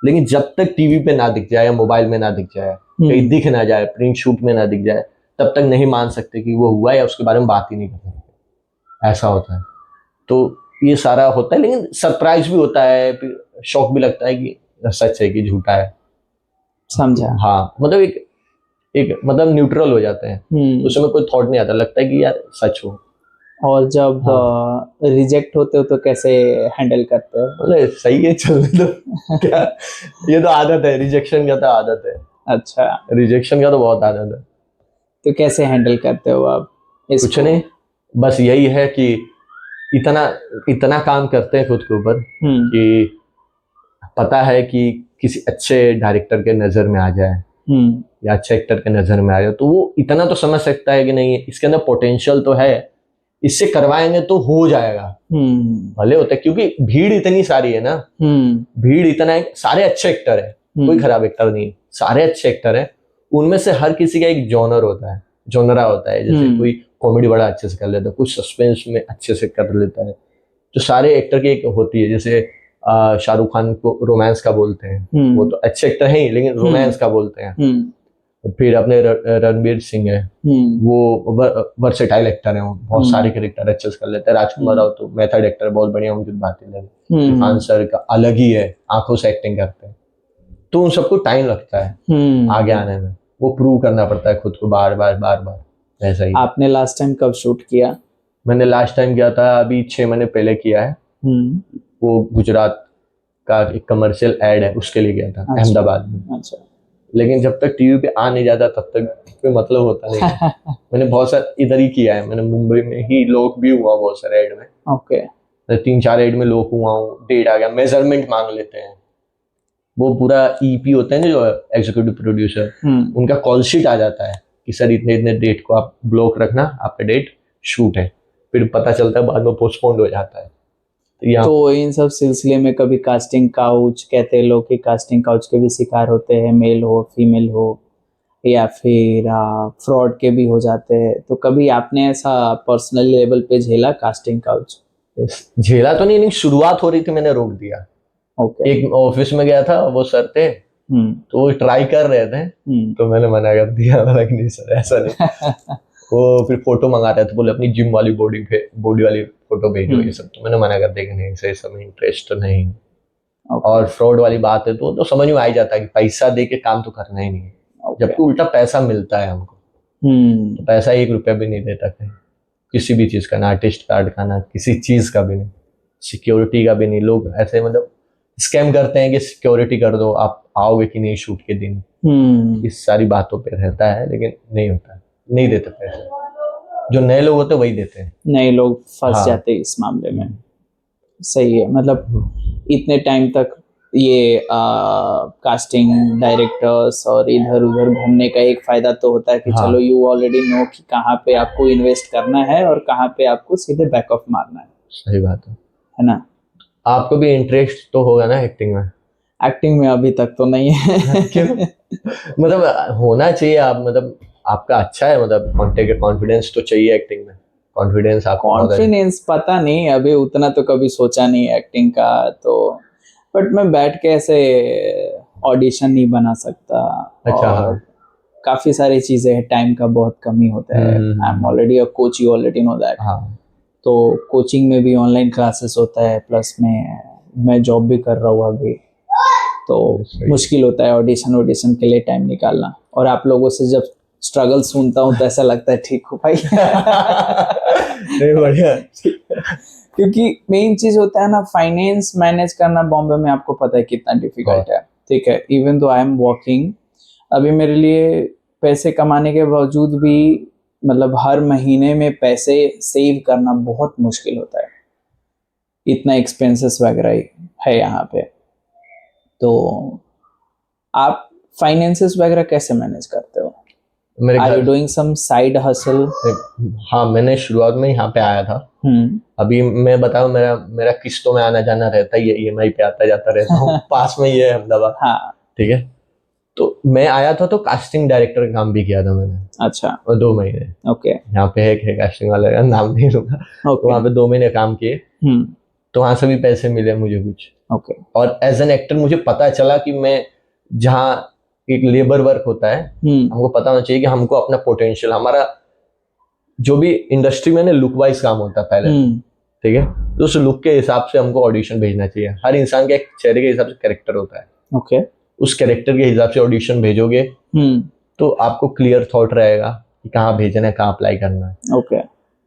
लेकिन जब तक टीवी पे ना दिख जाए या मोबाइल में ना दिख जाए, कहीं दिख ना जाए, प्रिंट शूट में ना दिख जाए, तब तक नहीं मान सकते कि वो हुआ, या उसके बारे में बात ही नहीं कर सकते। ऐसा होता है। तो ये सारा होता है, लेकिन सरप्राइज भी होता है। शौक भी लगता है कि सच है कि झूठा है। समझा। हाँ मतलब एक एक मतलब न्यूट्रल हो जाते हैं, उसमें कोई थॉट नहीं आता, लगता है कि यार सच हो। और जब रिजेक्ट होते हो तो कैसे हैंडल करते हो? बोले सही है चलने दो क्या, ये तो आदत है, रिजेक्शन का तो आदत है। अच्छा, रिजेक्शन का तो बहुत आदत है। तो कैसे हैंडल करते हो आप इसको? कुछ नहीं, बस यही है कि इतना इतना काम करते हैं खुद के ऊपर कि पता है कि किसी अच्छे डायरेक्टर के नजर में आ जाए या अच्छे एक्टर के नजर में आ जाए तो वो इतना तो समझ सकता है कि नहीं इसके अंदर पोटेंशियल तो है, इससे करवाएंगे तो हो जाएगा, भले होता है। क्योंकि भीड़ इतनी सारी है ना, भीड़ इतना है, सारे अच्छे एक्टर है, कोई खराब एक्टर नहीं है, सारे अच्छे एक्टर है। उनमें से हर किसी का एक जॉनर होता है, जॉनरा होता है। जैसे कोई कॉमेडी बड़ा अच्छे से कर लेता है, कुछ सस्पेंस में अच्छे से कर लेता है। तो सारे एक्टर की एक होती है, जैसे शाहरुख खान को रोमांस का बोलते हैं, वो तो अच्छे एक्टर हैं ही, लेकिन रोमांस का बोलते हैं। फिर अपने रणवीर सिंह है, वो वर्सेटाइल एक्टर है, वो बहुत सारे कैरेक्टर अच्छे से कर लेते हैं। राजकुमार राव तो मेथड एक्टर, बहुत बढ़िया, उनकी बात ही लगी। इरफान सर का अलग ही है, आंखों से एक्टिंग करते हैं। तो उन सबको टाइम लगता है आगे आने में, वो प्रूव करना पड़ता है खुद को बार बार बार बार। ऐसा ही। आपने लास्ट टाइम कब शूट किया? मैंने लास्ट टाइम किया था अभी 6 महीने पहले किया है। वो गुजरात का एक कमर्शियल एड है, उसके लिए गया था। अच्छा, अहमदाबाद में। अच्छा। लेकिन जब तक टीवी पे आ नहीं जाता तब तक कोई मतलब होता नहीं। मैंने बहुत सारा इधर ही किया है, मैंने मुंबई में ही लोग भी हुआ बहुत सारे एड में। ओके। 3-4 एड में लोग हुआ हूँ, डेट आ गया, मेजरमेंट मांग लेते हैं। वो पूरा ईपी होता है ना, जो एग्जीक्यूटिव प्रोड्यूसर, उनका कॉल शीट आ जाता है कि सर इतने इतने डेट को आप ब्लॉक रखना, आपका डेट शूट है। फिर पता चलता है बाद में पोस्टपोन्ड हो जाता है। तो इन सब सिलसिले में कभी कास्टिंग काउच, कहते हैं लोग कि कास्टिंग काउच के भी शिकार होते हैं, मेल हो फीमेल हो, या फिर फ्रॉड के भी हो जाते हैं। तो कभी आपने ऐसा पर्सनल लेवल पे झेला कास्टिंग काउच? झेला तो नहीं, शुरुआत हो रही थी, मैंने रोक दिया। ओके। एक ऑफिस में गया था, वो सर थे, तो वो ट्राई कर रहे थे, तो मैंने मना कर दिया, मैंने कि नहीं सर ऐसा नहीं। वो फिर फोटो मंगा रहे थे, बोले अपनी जिम वाली बॉडी वाली फोटो भेजो, ये सब। तो मैंने मना कर दिया कि नहीं सर, सब इंटरेस्ट नहीं। और फ्रॉड वाली बात है तो समझ में आ ही जाता है कि पैसा दे के काम तो करना ही नहीं है। जबकि उल्टा पैसा मिलता है हमको, तो पैसा 1 रुपया भी नहीं देता कहीं, किसी भी चीज का, ना आर्टिस्ट कार्ड का, ना किसी चीज का भी नहीं, सिक्योरिटी का भी नहीं। लोग ऐसे मतलब स्कैम करते हैं कि सिक्योरिटी कर दो, आप आओगे कि नहीं शूट के दिन। इस सारी बातों पे रहता है, लेकिन नहीं होता, नहीं देते पैसे। जो नए लोग होते वही देते हैं, नए लोग फंस जाते हैं इस मामले में। सही है। मतलब इतने टाइम तक ये कास्टिंग डायरेक्टर्स और इधर उधर घूमने का एक फायदा तो होता है कि चलो यू ऑलरेडी नो कि कहाँ पे आपको इन्वेस्ट करना है और कहाँ पे आपको सीधे बैक ऑफ मारना है। सही बात है ना? आपको भी इंटरेस्ट तो होगा ना एक्टिंग में? एक्टिंग में अभी तक तो नहीं है। क्यों? मतलब होना चाहिए, आप मतलब आपका अच्छा है, मतलब कॉन्फिडेंस तो चाहिए एक्टिंग में। कॉन्फिडेंस पता नहीं, अभी उतना तो कभी सोचा नहीं एक्टिंग का, तो बट मैं बैठ के ऐसे ऑडिशन नहीं बना सकता। अच्छा। और काफी सारी चीजें हैं, टाइम का बहुत कमी होता है। I am already a coach, you already know that. तो कोचिंग में भी ऑनलाइन क्लासेस होता है, प्लस में मैं जॉब भी कर रहा हूँ अभी, तो मुश्किल होता है ऑडिशन के लिए टाइम निकालना। और आप लोगों से जब स्ट्रगल सुनता हूँ तो ऐसा लगता है ठीक हो भाई। बढ़िया। क्योंकि मेन चीज होता है ना, फाइनेंस मैनेज करना बॉम्बे में, आपको पता है कितना डिफिकल्ट है। ठीक है, even though I am working, अभी मेरे लिए पैसे कमाने के बावजूद भी मतलब हर महीने में पैसे सेव करना बहुत मुश्किल होता है, इतना एक्सपेंसेस वगैरह है यहाँ पे। तो आप फाइनेंसेस वगैरह कैसे मैनेज करते हो? Are you doing some side hustle? हाँ, मैंने शुरुआत में यहाँ पे आया था। अभी मैं बताऊँ, मेरा किस्तों में आना जाना रहता है, EMI पे आता जाता रहता हूँ। पास में ही है अहमदाबाद। हाँ, ठीक है। तो मैं आया था तो कास्टिंग डायरेक्टर का काम भी किया था मैंने। अच्छा। और 2 महीने। ओके। यहाँ पे है कास्टिंग वाले का नाम नहीं लूंगा। तो वहाँ पे 2 महीने काम किए, तो वहाँ से भी पैसे मिले मुझे कुछ। ओके। और एज एन एक्टर मुझे पता चला कि मैं जहाँ एक लेबर वर्क होता है, हमको पता होना चाहिए कि हमको अपना पोटेंशियल, हमारा जो भी इंडस्ट्री में लुक वाइज काम होता है पहले, ठीक है, तो उस लुक के हिसाब से हमको ऑडिशन भेजना चाहिए। हर इंसान के एक चेहरे के हिसाब से कैरेक्टर होता है, ओके। उस कैरेक्टर के हिसाब से ऑडिशन भेजोगे तो आपको क्लियर थॉट रहेगा कि कहाँ भेजना है, कहाँ अप्लाई करना है। ओके।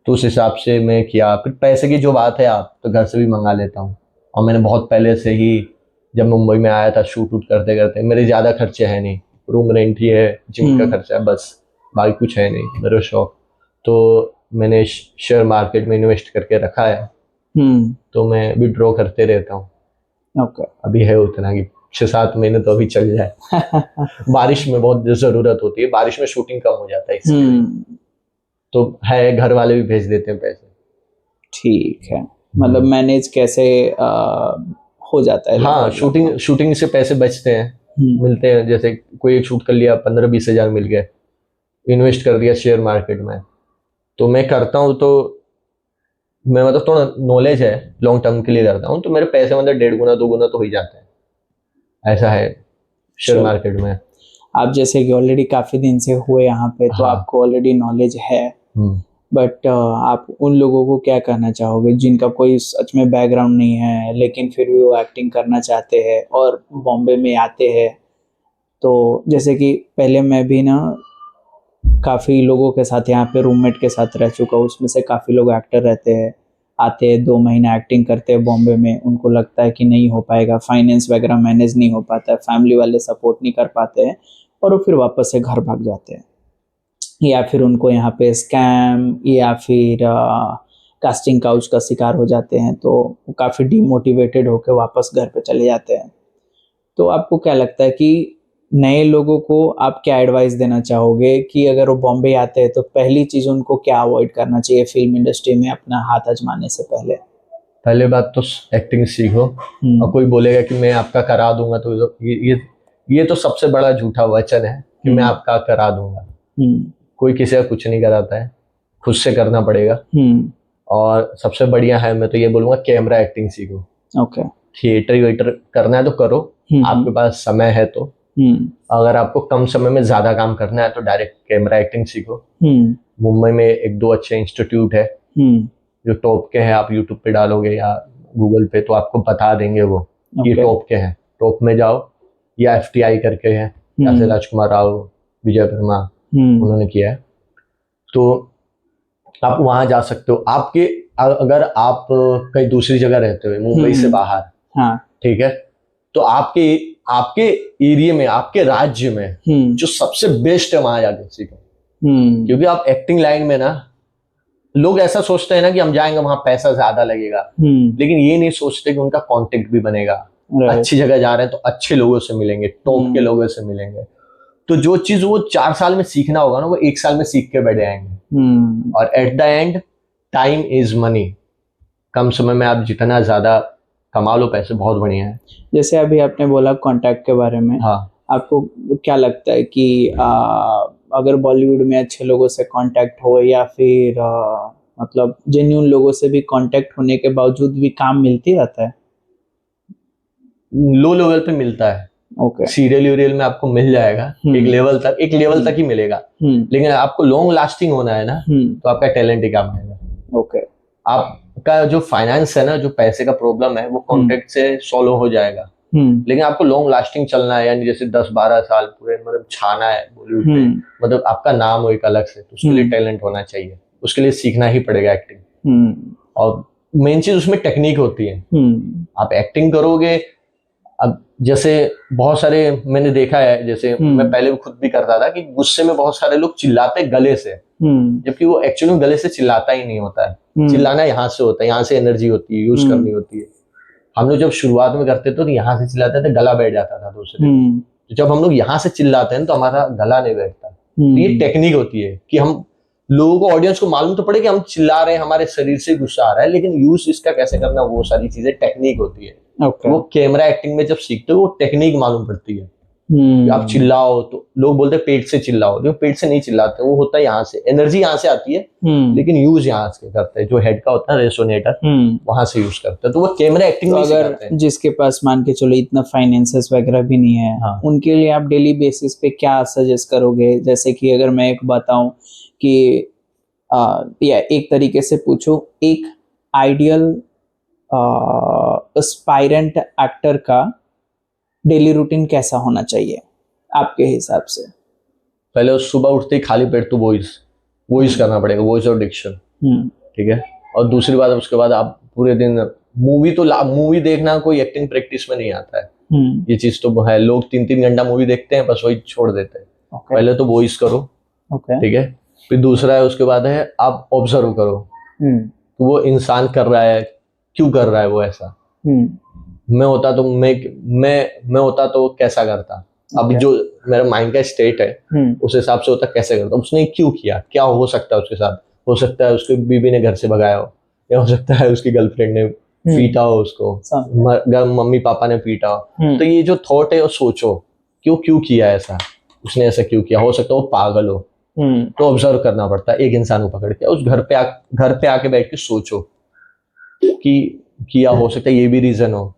तो उस हिसाब से मैं किया। फिर पैसे की जो बात है, आप तो घर से भी मंगा लेता हूँ, और मैंने बहुत पहले से ही जब मुंबई में आया था शूट वूट करते करते, मेरे ज़्यादा खर्चे है नहीं, रूम रेंट ही है, जिम का खर्चा है बस, बाकी कुछ है नहीं मेरा शौक। तो मैंने शेयर मार्केट में इन्वेस्ट करके रखा है, तो मैं विड्रॉ करते रहता हूँ। ओके। अभी है उतना कि 6-7 महीने तो अभी चल जाए। बारिश में बहुत जरूरत होती है, बारिश में शूटिंग कम हो जाता है इसलिए, तो है घर वाले भी भेज देते हैं पैसे। ठीक है, मतलब मैनेज कैसे हो जाता है? हाँ, शूटिंग से पैसे बचते हैं, मिलते हैं। जैसे कोई एक शूट कर लिया, 15-20 हजार मिल गए, इन्वेस्ट कर दिया शेयर मार्केट में। तो मैं करता हूँ, तो मैं मतलब थोड़ा नॉलेज है, लॉन्ग टर्म के लिए करता हूँ, तो मेरे पैसे मतलब 1.5 गुना 2 गुना तो हो ही जाते हैं, ऐसा है शेयर मार्केट में। आप जैसे कि ऑलरेडी काफी दिन से हुए यहाँ पे, तो आपको ऑलरेडी नॉलेज है, बट आप उन लोगों को क्या कहना चाहोगे जिनका कोई सच में बैकग्राउंड नहीं है लेकिन फिर भी वो एक्टिंग करना चाहते हैं और बॉम्बे में आते हैं? तो जैसे कि पहले मैं भी ना काफ़ी लोगों के साथ यहाँ पे रूममेट के साथ रह चुका हूँ, उसमें से काफ़ी लोग एक्टर रहते हैं, आते हैं 2 महीना एक्टिंग करते हैं बॉम्बे में, उनको लगता है कि नहीं हो पाएगा, फाइनेंस वगैरह मैनेज नहीं हो पाता है, फैमिली वाले सपोर्ट नहीं कर पाते हैं, और वो फिर वापस से घर भाग जाते हैं, या फिर उनको यहाँ पे स्कैम या फिर कास्टिंग काउच का शिकार हो जाते हैं, तो वो काफ़ी डीमोटिवेटेड होकर वापस घर पे चले जाते हैं। तो आपको क्या लगता है कि नए लोगों को आप क्या एडवाइस देना चाहोगे कि अगर वो बॉम्बे आते हैं तो पहली चीज़ उनको क्या अवॉइड करना चाहिए फिल्म इंडस्ट्री में अपना हाथ आजमाने से पहले? पहले बात तो एक्टिंग सीखो। और कोई बोलेगा कि मैं आपका करा दूंगा, तो ये तो सबसे बड़ा झूठा वचन है कि मैं आपका करा दूंगा। कोई किसी का कुछ नहीं कराता है, खुद से करना पड़ेगा। और सबसे बढ़िया है, मैं तो ये बोलूंगा, कैमरा एक्टिंग सीखो। ओके। थिएटर वेटर करना है तो करो, आपके पास समय है तो। अगर आपको कम समय में ज्यादा काम करना है तो डायरेक्ट कैमरा एक्टिंग सीखो। मुंबई में 1-2 अच्छे इंस्टीट्यूट है जो टॉप के हैं, आप यूट्यूब पे डालोगे या गूगल पे तो आपको बता देंगे वो ये टॉप के हैं। टॉप में जाओ, या FTI करके है, जैसे राजकुमार राव, विजय वर्मा, उन्होंने किया है, तो आप वहां जा सकते हो। आपके अगर आप कहीं दूसरी जगह रहते हो, मुंबई से बाहर, ठीक है, तो आपके एरिया में, आपके राज्य में जो सबसे बेस्ट है वहां जाके सीखो। क्योंकि आप एक्टिंग लाइन में ना, लोग ऐसा सोचते हैं ना कि हम जाएंगे वहां पैसा ज्यादा लगेगा, लेकिन ये नहीं सोचते कि उनका कांटेक्ट भी बनेगा। अच्छी जगह जा रहे हैं तो अच्छे लोगों से मिलेंगे, टॉप के लोगों से मिलेंगे, तो जो चीज वो 4 साल में सीखना होगा ना, वो 1 साल में सीख के बैठ जाएंगे। और at the end time is money. कम समय में आप जितना ज्यादा कमा लो, पैसे बहुत बढ़िया है। जैसे अभी आपने बोला कॉन्टैक्ट के बारे में, आपको क्या लगता है कि अगर बॉलीवुड में अच्छे लोगों से कांटेक्ट हो या फिर मतलब जेन्युइन लोगों से भी कांटेक्ट होने के बावजूद भी काम मिलती रहता है? लो लेवल पे मिलता है। सीरियल में आपको मिल जाएगा, एक लेवल तक ही मिलेगा, लेकिन आपको लॉन्ग लास्टिंग होना है ना, तो आपका टैलेंट ही काम आएगा। आपका जो फाइनेंस है ना, जो पैसे का प्रॉब्लम है, वो कॉन्ट्रैक्ट से सॉल्व हो जाएगा। लेकिन आपको लॉन्ग लास्टिंग चलना है, यानी जैसे 10-12 साल पूरे मतलब छाना है बॉलीवुड में, मतलब आपका नाम हो एक अलग से, तो उसके लिए टैलेंट होना चाहिए, उसके लिए सीखना ही पड़ेगा एक्टिंग। और मेन चीज उसमें टेक्निक होती है। आप एक्टिंग करोगे, अब जैसे बहुत सारे मैंने देखा है, जैसे मैं पहले खुद भी करता था कि गुस्से में बहुत सारे लोग चिल्लाते गले से, जबकि वो एक्चुअली गले से चिल्लाता ही नहीं होता है। चिल्लाना यहाँ से होता है, यहाँ से एनर्जी होती है, यूज करनी होती है। हम लोग जब शुरुआत में करते थे तो यहाँ से चिल्लाते थे, गला बैठ जाता था दूसरे। तो जब हम लोग यहाँ से चिल्लाते हैं तो हमारा गला नहीं बैठता। तो ये टेक्निक होती है कि हम लोगों को, ऑडियंस को मालूम तो पड़े कि हम चिल्ला रहे हैं, हमारे शरीर से गुस्सा आ रहा है, लेकिन यूज इसका कैसे करना, वो सारी चीजें टेक्निक होती है। वो कैमरा एक्टिंग में जब सीखते हो, वो टेक्निक मालूम पड़ती है। आप चिल्लाओ तो लोग बोलते हैं पेट से चिल्लाओ, लेकिन पेट से नहीं चिल्लाते, वो होता है यहाँ से, एनर्जी यहाँ से आती है, लेकिन यूज यहाँ से करते हैं, जो हेड का होता है रेसोनेटर, वहां से यूज करते हैं। तो वो कैमरा एक्टिंग में सिखाते हैं। जिसके पास मान के चलो इतना फाइनेंसेस वगैरह भी नहीं है, उनके लिए आप डेली बेसिस पे क्या सजेस्ट करोगे? जैसे कि अगर मैं एक बताऊं कि या एक तरीके से पूछो, एक आइडियल एस्पायरेंट एक्टर का डेली रूटीन कैसा होना चाहिए आपके हिसाब से? पहले सुबह उठते ही खाली पेट तो वॉइस करना पड़ेगा, वॉइस और डिक्शन, ठीक है। और दूसरी बात, उसके बाद आप पूरे दिन मूवी देखना कोई एक्टिंग प्रैक्टिस में नहीं आता है। ये चीज तो है, लोग 3-3 घंटा मूवी देखते हैं, बस वही छोड़ देते हैं। पहले तो वॉइस करो, ठीक है। फिर दूसरा है, उसके बाद है आप ऑब्जर्व करो तो वो इंसान कर रहा है, क्यों कर रहा है वो ऐसा। मैं होता तो कैसा करता। अब जो मेरा माइंड का स्टेट है उस हिसाब से होता कैसे करता, उसने क्यों किया, क्या हो सकता है उसके साथ। हो सकता है उसकी बीवी ने घर से भगाया हो, या हो सकता है उसकी गर्लफ्रेंड ने पीटा हो उसको, मम्मी पापा ने पीटा हो। तो ये जो थॉट है वो सोचो, क्यों किया ऐसा, उसने ऐसा क्यों किया। हो सकता है वो पागल हो, तो ऑब्जर्व करना पड़ता है एक इंसान को पकड़ के। उस घर पे आके बैठ के सोचो कि किया, हो सकता है ये भी रीजन हो।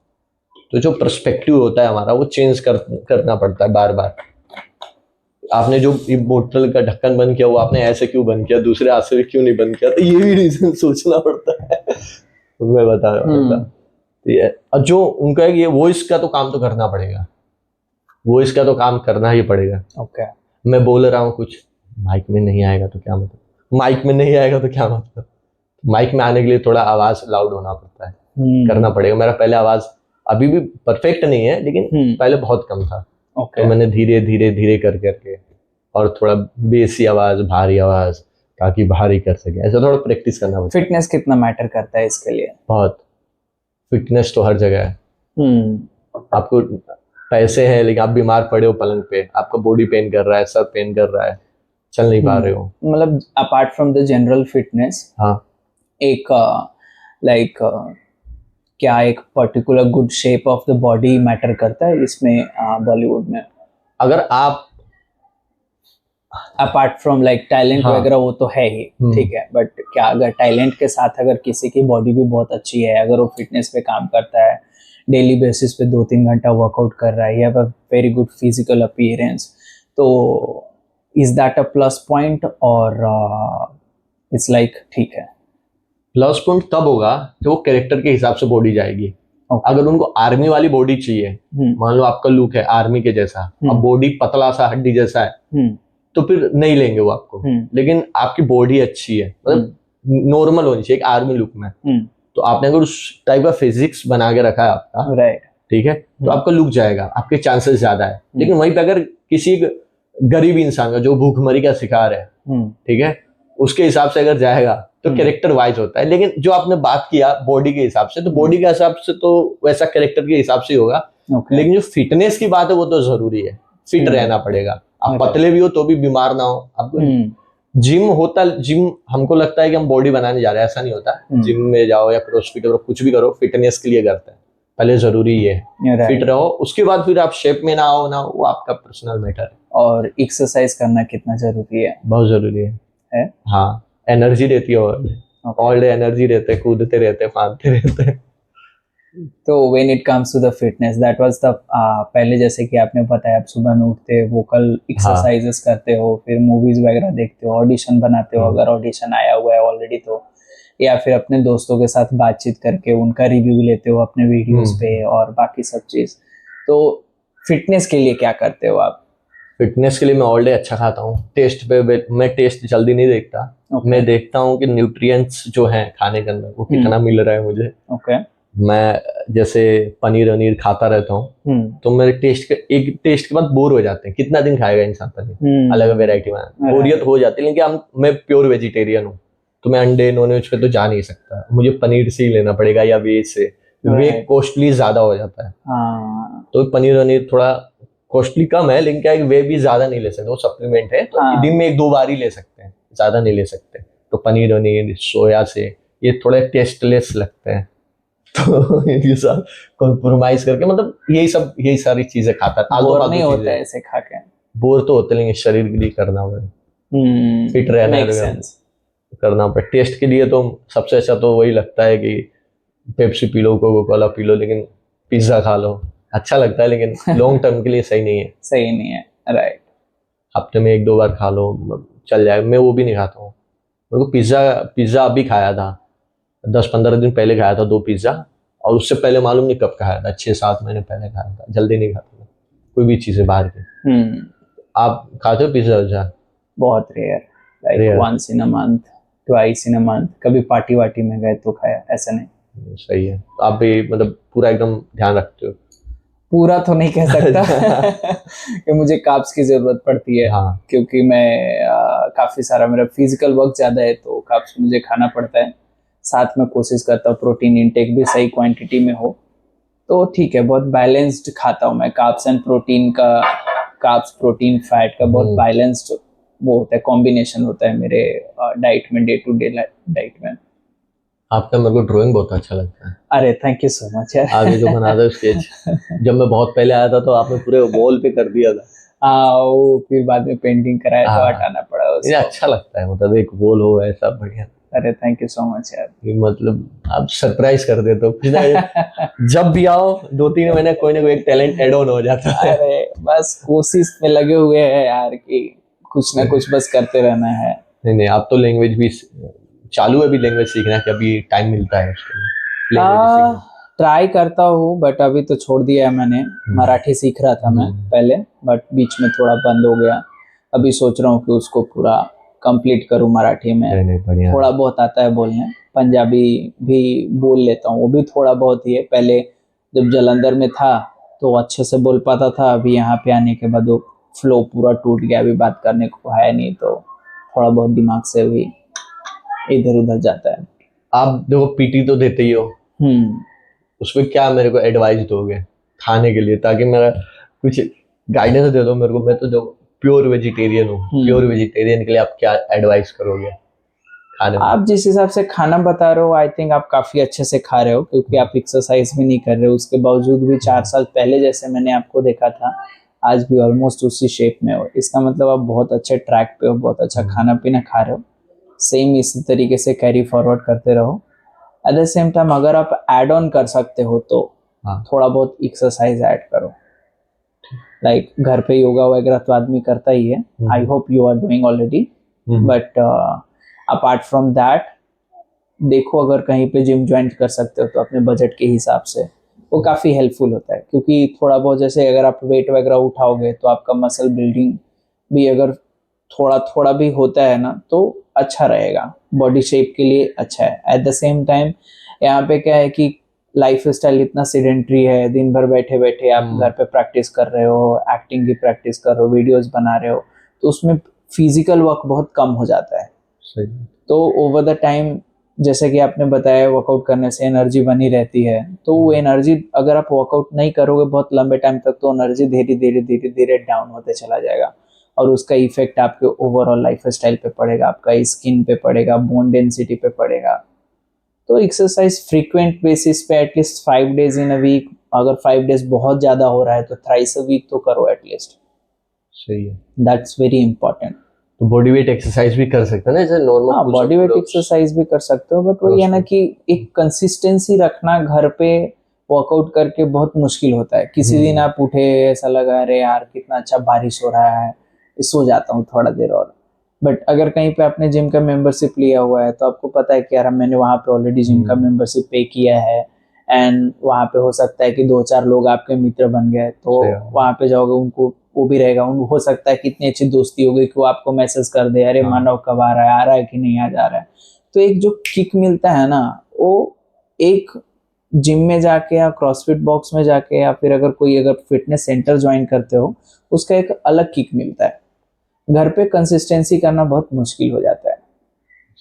तो जो पर्सपेक्टिव होता है हमारा वो चेंज करना पड़ता है बार बार। आपने जो बोतल का ढक्कन बंद किया वो आपने ऐसे क्यों बंद किया, दूसरे हाथ से क्यों नहीं बंद किया, तो ये भी रीजन सोचना पड़ता है। मैं बता रहा हूँ। और जो उनका ये वॉइस का तो काम तो करना पड़ेगा, वॉइस का तो काम करना ही पड़ेगा। ओके। मैं बोल रहा हूँ कुछ, माइक में नहीं आएगा तो क्या मतलब, माइक में नहीं आएगा तो क्या मतलब। माइक में आने के लिए थोड़ा आवाज लाउड होना पड़ता है, करना पड़ेगा। मेरा पहले आवाज अभी भी परफेक्ट नहीं है, लेकिन पहले बहुत कम था। तो मैंने धीरे धीरे करके और थोड़ा बेसी आवाज, भारी आवाज, ताकि भारी कर सके, ऐसा थोड़ा प्रैक्टिस करना पड़ता है। फिटनेस कितना मैटर करता है इसके लिए? बहुत। फिटनेस तो हर जगह है। आपको पैसे हैं लेकिन आप बीमार पड़े हो पलंग पे, आपका बॉडी पेन कर रहा है, सर पेन कर रहा है, चल नहीं पा रहे हो, मतलब apart from the general fitness, हाँ, एक लाइक क्या एक particular good shape of the body matter करता है इसमें बॉलीवुड में? अगर आप अपार्ट फ्रॉम लाइक टैलेंट वगैरह वो तो है ही, ठीक है, बट क्या अगर टैलेंट के साथ अगर किसी की बॉडी भी बहुत अच्छी है, अगर वो फिटनेस पे काम करता है, डेली बेसिस पे 2-3 घंटा वर्कआउट कर रहा है, या वेरी गुड फिजिकल अपीयरेंस, तो is that a plus point और इट्स लाइक ठीक है? प्लस पॉइंट तब होगा जब वो कैरेक्टर के हिसाब से बॉडी जाएगी। अगर उनको आर्मी वाली बॉडी चाहिए, मान लो आपका लुक है आर्मी के जैसा, अब बॉडी पतला सा हड्डी जैसा है, तो फिर नहीं लेंगे वो आपको। लेकिन आपकी बॉडी अच्छी है, मतलब नॉर्मल होनी चाहिए आर्मी लुक में, तो आपने अगर उस टाइप का फिजिक्स बना के रखा है आपका, राइट, ठीक है, तो आपका लुक जाएगा, आपके चांसेस ज्यादा है। लेकिन वहीं पे अगर किसी गरीब इंसान का जो भूखमरी का शिकार है, ठीक है, उसके हिसाब से अगर जाएगा तो कैरेक्टर वाइज होता है। लेकिन जो आपने बात किया बॉडी के हिसाब से, तो बॉडी के हिसाब से तो वैसा कैरेक्टर के हिसाब से होगा। लेकिन जो फिटनेस की बात है वो तो जरूरी है, फिट रहना पड़ेगा। आप पतले भी हो तो भी बीमार ना हो। अब जिम हमको लगता है कि हम बॉडी बनाने जा रहे हैं, ऐसा नहीं होता। जिम में जाओ या क्रॉसफिट करो, कुछ भी करो, फिटनेस के लिए करते हैं। पहले जरूरी है फिट रहो, उसके बाद फिर आप शेप में ना हो वो आपका पर्सनल मैटर है। और एक्सरसाइज करना कितना जरूरी है? बहुत जरूरी है? हाँ, एनर्जी रहती है, ऑल डे एनर्जी रहते हैं, कूदते रहते हैं, फांदते रहते हैं। तो when it comes to the fitness, that was the पहले जैसे कि आपने बताया आप सुबह में उठते हो, वोकल एक्सरसाइजेस करते हो, फिर मूवीज वगैरह देखते हो, ऑडिशन बनाते हो अगर ऑडिशन आया हुआ है ऑलरेडी तो, या फिर अपने दोस्तों के साथ बातचीत करके उनका रिव्यू लेते हो अपने वीडियोस पे और बाकी सब चीज। तो फिटनेस के लिए क्या करते हो आप? फिटनेस के लिए मैं ऑल डे अच्छा खाता हूँ। टेस्ट पे मैं टेस्ट जल्दी नहीं देखता। मैं देखता हूँ कि न्यूट्रिएंट्स जो हैं खाने के अंदर वो कितना मिल रहा है मुझे। मैं जैसे पनीर वनीर खाता रहता हूँ, तो मेरे एक टेस्ट के बाद बोर हो जाते हैं। कितना दिन खाएगा इंसान पनीर, अलग वेराइटी में बोरियत हो जाती है। लेकिन मैं प्योर वेजिटेरियन हूँ, तो मैं अंडे नॉन वेज पे तो जा नहीं सकता, मुझे पनीर से ही लेना पड़ेगा या वेज से। वे कॉस्टली ज्यादा हो जाता है, तो पनीर वनीर थोड़ा कॉस्टली कम है, लेकिन क्या है वे भी ज्यादा नहीं ले सकते, वो सप्लीमेंट है, तो दिन में 1-2 बार ही ले सकते हैं, ज्यादा नहीं ले सकते। तो पनीर वनीर सोया से ये थोड़े टेस्टलेस लगते हैं, तो ये सब कॉम्प्रोमाइज करके, मतलब यही सारी चीजें खाता है। बोर नहीं होता है ऐसे खा के? बोर तो होते, लेकिन शरीर के लिए करना पड़े, फिट रहना है, करना पड़े। टेस्ट के लिए तो सबसे अच्छा तो वही लगता है कि Pepsi P low, Coca Cola P low, लेकिन पिज्जा खा लो, अच्छा लगता है, लेकिन लॉन्ग टर्म के लिए सही नहीं है। सही नहीं है, राइट। हफ्ते में 1-2 बार खा लो चल जाएगा। मैं वो भी नहीं खाता हूँ। मेरे को पिज्जा अभी खाया था, 10-15 दिन पहले खाया था 2 पिज्जा, और उससे पहले मालूम नहीं कब खाया था, 6-7 महीने पहले खाया था। जल्दी नहीं खाता था कोई भी चीजें बाहर की। आप खाते हो पिज्जा विज्जा? बहुत rare, like Rare. Once in a month, twice in a month, कभी पार्टी वार्टी में गए तो खाया, ऐसा नहीं। सही है, तो आप भी मतलब पूरा एकदम ध्यान रखते हो। पूरा तो नहीं कह सकता कि मुझे कार्ब्स की जरूरत पड़ती है, हाँ। क्योंकि मैं काफी सारा मेरा फिजिकल वर्क ज्यादा है, तो कार्ब्स मुझे खाना पड़ता है। साथ में कोशिश करता हूँ प्रोटीन इंटेक भी सही क्वांटिटी में हो, तो ठीक है, बहुत बैलेंस्ड खाता हूँ मैं। कार्ब्स एंड प्रोटीन का, कार्ब्स प्रोटीन फैट का बहुत बैलेंस्ड वो होता है, कॉम्बिनेशन होता है मेरे डाइट में, डे टू डे डाइट में। आपका मेरे को ड्राइंग बहुत अच्छा लगता है। अरे थैंक यू सो मच यार। आप ये जो बनाते हो स्केच, जब मैं बहुत पहले आया था तो आपने पूरे वॉल पे कर दिया था। हाँ, वो फिर बाद में पेंटिंग कराया तो हाँ। हटाना पड़ा ये उसको। अच्छा लगता है, मतलब एक वॉल हो ऐसा बढ़िया। अरे थैंक यू सो मच यार। ये मतलब आप सरप्राइज कर देते हो कुछ ना, जब भी आओ 2-3 महीने कोई ना कोई एक टैलेंट एड ऑन हो जाता है। अरे बस कोशिश में लगे हुए हैं यार, कि कुछ ना कुछ बस करते रहना है। नहीं नहीं, आप तो लैंग्वेज भी चालू है, अभी लैंग्वेज सीखना है कि अभी टाइम मिलता है उसके लिए लैंग्वेज सीखना? ट्राई करता हूँ, बट अभी तो छोड़ दिया है मैंने। मराठी सीख रहा था मैं पहले, बट बीच में थोड़ा बंद हो गया। अभी सोच रहा हूँ कि उसको पूरा कंप्लीट करूँ मराठी में। नहीं नहीं, बढ़िया। थोड़ा बहुत आता है बोलने, पंजाबी भी बोल लेता हूँ, वो भी थोड़ा बहुत ही है। पहले जब जलंधर में था तो अच्छे से बोल पाता था, अभी यहाँ पे आने के बाद वो फ्लो पूरा टूट गया, अभी बात करने को है नहीं, तो थोड़ा बहुत दिमाग से भी इधर उधर जाता है। आप देखो पीटी तो देते ही हो, हम्म। उसमें क्या मेरे को एडवाइस दोगे खाने के लिए, ताकि मेरा कुछ गाइडेंस दे दो मेरे को। मैं तो जो प्योर वेजिटेरियन हूँ, प्योर वेजिटेरियन के लिए आप क्या एडवाइस करोगे खाने में? आप जिस हिसाब से खाना बता रहे हो, आई थिंक आप काफी अच्छे से खा रहे हो, क्योंकि आप एक्सरसाइज भी नहीं कर रहे हो। उसके बावजूद भी 4 साल पहले जैसे मैंने आपको देखा था, आज भी ऑलमोस्ट उसी शेप में हो। इसका मतलब आप बहुत अच्छे ट्रैक पे हो, बहुत अच्छा खाना पीना खा रहे हो। सेम इसी तरीके से कैरी फॉरवर्ड करते रहो। एट द सेम टाइम अगर आप एड ऑन कर सकते हो तो थोड़ा बहुत एक्सरसाइज ऐड करो। लाइक घर पे योगा वगैरह तो आदमी करता ही है, I hope you are doing already, but apart from that देखो, अगर कहीं पे जिम ज्वाइन कर सकते हो तो अपने बजट के हिसाब से वो काफ़ी हेल्पफुल होता है। क्योंकि थोड़ा बहुत जैसे अगर आप वेट वगैरह उठाओगे तो आपका मसल बिल्डिंग भी अगर थोड़ा थोड़ा भी होता है ना, तो अच्छा रहेगा, बॉडी शेप के लिए अच्छा है। एट द सेम टाइम यहाँ पे क्या है कि लाइफ स्टाइल इतना सीडेंट्री है, दिन भर बैठे बैठे आप घर पे प्रैक्टिस कर रहे हो, एक्टिंग की प्रैक्टिस कर रहे हो, वीडियोस बना रहे हो, तो उसमें फिजिकल वर्क बहुत कम हो जाता है। सही। तो ओवर द टाइम, जैसे कि आपने बताया, वर्कआउट करने से एनर्जी बनी रहती है, तो वो एनर्जी अगर आप वर्कआउट नहीं करोगे बहुत लंबे टाइम तक, तो एनर्जी धीरे धीरे धीरे धीरे डाउन होते चला जाएगा, और उसका इफेक्ट आपके ओवरऑल लाइफ स्टाइल पे पड़ेगा, आपका स्किन पे पड़ेगा, बोन डेंसिटी पे पड़ेगा। तो एक्सरसाइज फ्रीक्वेंट बेसिस पे at least 5 days in a week, अगर 5 days बहुत ज़्यादा हो रहा है तो थ्राइस अ वीक तो करो एटलीस्ट। सही है। That's very important. तो बॉडी वेट एक्सरसाइज भी कर सकते हैं ना, जैसे नॉर्मल? हाँ, बॉडी वेट एक्सरसाइज भी कर सकते हो, बट वही है ना कि एक कंसिस्टेंसी रखना घर पे वर्कआउट करके बहुत मुश्किल होता है। किसी दिन आप उठे, ऐसा लगा अरे यार कितना अच्छा बारिश हो रहा है, सो जाता हूँ थोड़ा देर और। बट अगर कहीं पे आपने जिम का मेंबरशिप लिया हुआ है तो आपको पता है कि यार मैंने वहाँ पे ऑलरेडी जिम का मेंबरशिप पे किया है, एंड वहाँ पे हो सकता है कि 2-4 लोग आपके मित्र बन गए, तो वहाँ पे जाओगे, उनको वो भी रहेगा, उनको हो सकता है कितनी अच्छी दोस्ती हो गई कि वो आपको मैसेज कर दे, अरे मानव कब आ रहा है कि नहीं, आज आ रहा है। तो एक जो किक मिलता है ना, वो एक जिम में जाके या क्रॉसफिट बॉक्स में जाके, या फिर अगर फिटनेस सेंटर ज्वाइन करते हो, उसका एक अलग किक मिलता है। घर पे कंसिस्टेंसी करना बहुत मुश्किल हो जाता है।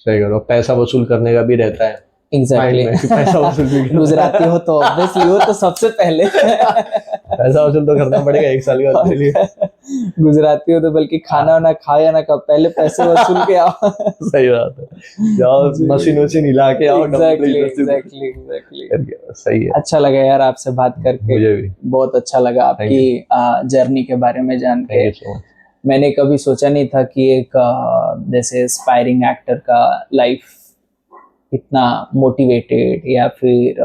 सही करो, पैसा वसूल करने का भी रहता है। एग्जैक्टली। पैसा वसूल भी गुजराती हो तो ऑब्वियसली वो तो सबसे पहले पैसा वसूल तो करना पड़ेगा 1 साल के बाद लिए। गुजराती हो तो बल्कि खाना वाना खाया ना, कब पहले पैसे वसूल के आओ। सही बात है, जाओ मशीन वशीन हिला के आओ। एग्जैक्टली। सही है। अच्छा लगा यार आपसे बात करके, मुझे भी बहुत अच्छा लगा आपकी जर्नी के बारे में जान के। मैंने कभी सोचा नहीं था कि एक जैसे एस्पायरिंग एक्टर का लाइफ इतना मोटिवेटेड या फिर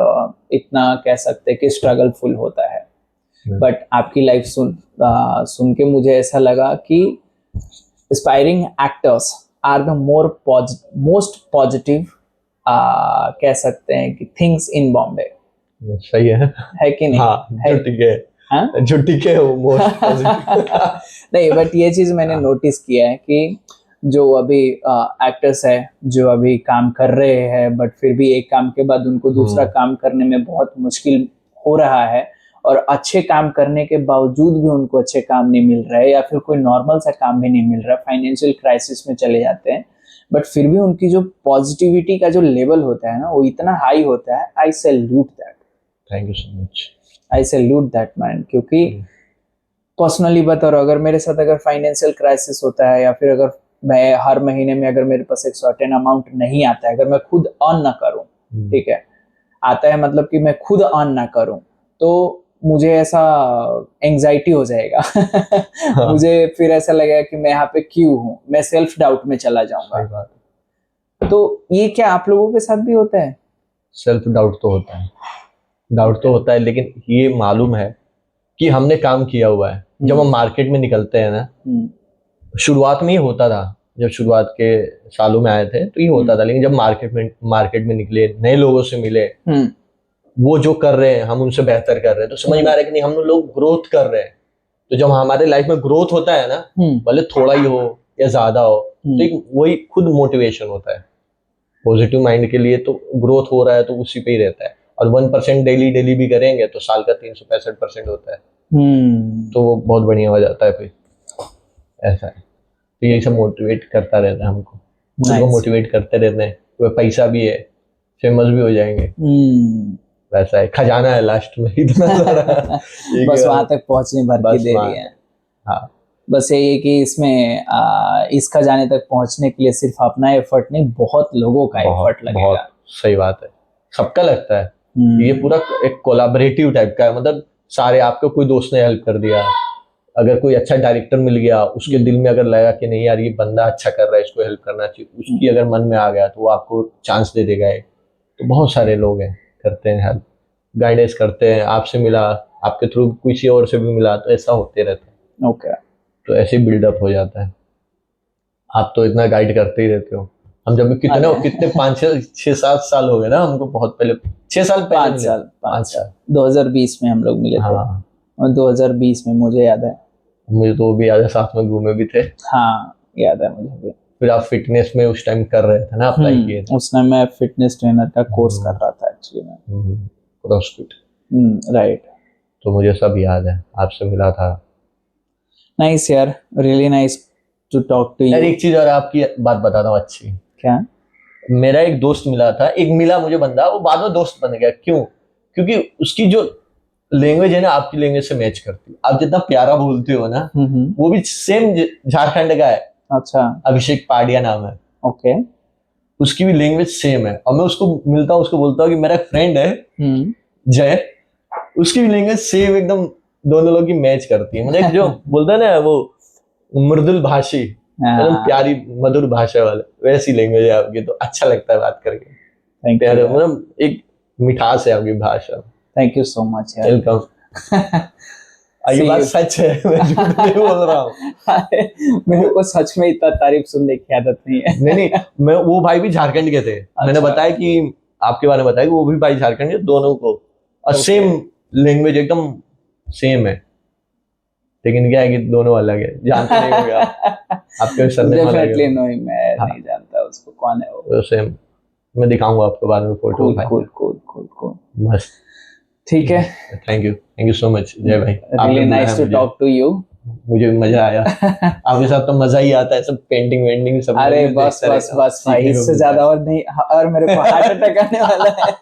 इतना कह सकते हैं कि स्ट्रगलफुल होता है। बट आपकी लाइफ सुन के मुझे ऐसा लगा कि aspiring actors are the most positive कह सकते हैं कि थिंग्स इन बॉम्बे, सही है कि नहीं? हाँ, है? जो टिके हाँ? जो टिके वो मोस्ट पॉजिटिव। नहीं, बट ये चीज मैंने नोटिस किया है कि जो अभी एक्टर्स है जो अभी काम कर रहे हैं, बट फिर भी एक काम के बाद उनको दूसरा काम करने में बहुत मुश्किल हो रहा है, और अच्छे काम करने के बावजूद भी उनको अच्छे काम नहीं मिल रहा है, या फिर कोई नॉर्मल सा काम भी नहीं मिल रहा, फाइनेंशियल क्राइसिस में चले जाते हैं, बट फिर भी उनकी जो पॉजिटिविटी का जो लेवल होता है ना, वो इतना हाई होता है। आई salute that, thank you so much, I salute that man. क्योंकि पर्सनली बता रहा हूँ, अगर मेरे साथ अगर फाइनेंशियल क्राइसिस होता है, या फिर अगर मैं हर महीने में अगर मेरे पास एक सर्टेन अमाउंट नहीं आता है, अगर मैं खुद अर्न ना करूँ, ठीक है, आता है मतलब कि मैं खुद अर्न ना करूँ, तो मुझे ऐसा एंजाइटी हो जाएगा। हाँ। मुझे फिर ऐसा लगेगा कि मैं यहाँ पे क्यों हूँ, मैं सेल्फ डाउट में चला जाऊंगा। सही बात है। तो ये क्या आप लोगों के साथ भी होता है? सेल्फ डाउट तो होता है, डाउट तो होता है, लेकिन ये मालूम है कि हमने काम किया हुआ है। जब हम मार्केट में निकलते हैं ना, शुरुआत में ही होता था, जब शुरुआत के सालों में आए थे तो ये होता था, लेकिन जब मार्केट में निकले, नए लोगों से मिले, वो जो कर रहे हैं हम उनसे बेहतर कर रहे हैं, तो समझ में आ रहा है कि नहीं, हम लोग ग्रोथ कर रहे हैं। तो जब हमारे लाइफ में ग्रोथ होता है ना, भले थोड़ा ही हो या ज्यादा हो, तो एक वही खुद मोटिवेशन होता है पॉजिटिव माइंड के लिए। तो ग्रोथ हो रहा है तो उसी पे ही रहता है, और 1% डेली भी करेंगे तो साल का 365% होता है। तो वो बहुत बढ़िया हो जाता है फिर, ऐसा है। तो यही सब मोटिवेट करता रहता है हमको, खुद को मोटिवेट करते रहते हैं। वो पैसा भी है, फेमस भी हो जाएंगे, वैसा है, खजाना है लास्ट में इतना सारा। बस वहां तक पहुंचने भर की देरी है। हाँ, बस ये है कि इसमें इस खजाने तक पहुंचने के लिए सिर्फ अपना एफर्ट नहीं, बहुत लोगों का एफर्ट लगेगा। बहुत सही बात है, सबका लगता है। ये पूरा एक कोलैबोरेटिव टाइप का है, मतलब सारे, आपको कोई दोस्त ने हेल्प कर दिया, अगर कोई अच्छा डायरेक्टर मिल गया, उसके दिल में अगर लगा कि नहीं यार ये बंदा अच्छा कर रहा है, इसको हेल्प करना चाहिए, उसकी अगर मन में आ गया तो वो आपको चांस दे देगा। तो बहुत सारे लोग हैं करते हैं हेल्प, गाइडेंस करते हैं। आपसे मिला, आपके थ्रू किसी और से भी मिला, तो ऐसा होते रहता है। ओके, तो ऐसे बिल्डअप हो जाता है। आप तो इतना गाइड करते ही रहते हो। हम जब कितने 5-6-7 साल हो गए ना हमको, बहुत पहले 6 साल पहले, 5 साल 2020 में हम लोग मिले थे। हाँ, और 2020 में मुझे याद है, मुझे तो वो भी याद है, साथ में घूमे भी थे। हाँ याद है मुझे भी। फिर आप फिटनेस में उस टाइम कर रहे थे ना, अप्लाई किए थे। उस टाइम मैं फिटनेस ट्रेनर का कोर्स कर रहा था एक्चुअली में, क्रॉसफिट, राइट। तो मुझे सब याद है, आपसे मिला था। नाइस यार, really nice to talk to यार यू। एक चीज और आपकी बात बताता हूँ अच्छी। क्या? मेरा एक दोस्त मिला था, मिला मुझे बंदा, वो बाद में दोस्त बन गया। क्यों? क्योंकि उसकी जो लैंग्वेज है ना, आपकी लैंग्वेज से मैच करती है। आप जितना प्यारा बोलते हो ना, वो भी सेम झारखंड का है। अच्छा, अभिषेक पाडिया नाम है। ओके। उसकी भी लैंग्वेज सेम है, और मैं उसको मिलता हूँ, उसको बोलता हूँ कि मेरा फ्रेंड है जय, उसकी भी लैंग्वेज सेम एकदम, दोनों लोग की मैच करती है। मतलब जो बोलता है ना वो मृदुल भाषी, एकदम प्यारी मधुर भाषा वाले, वैसी लैंग्वेज है आपकी। तो अच्छा लगता है बात करके, मतलब एक मिठास है आपकी भाषा। थैंक यू सो मच यार, वेलकम। ये बात सच है, मैं झूठ नहीं बोल रहा हूँ। मेरे को सच में इतना तारीफ सुनने की आदत नहीं है। नहीं, मैं, वो भाई भी झारखंड के थे। मैंने बताया कि आपके बारे में बताया कि वो भी भाई झारखंड के, दोनों को, और सेम लैंग्वेज एकदम सेम है। लेकिन क्या है कि दोनों अलग है, जानते नहीं होंगे आप। आपके सरनेम अलग है। डेफिनेटली मैं नहीं जानता उसको, कौन है वो। सेम, मैं दिखाऊंगा आपको बाद में फोटो। कूल मस्त, ठीक है। Thank you so much Jay भाई, really nice to talk to you. मुझे भी मजा आया। आपके साथ तो मजा ही आता है, सब पेंटिंग वेंटिंग सब। अरे बस भाई, इससे ज्यादा और नहीं, और मेरे को हार्ट अटैक आने वाला है।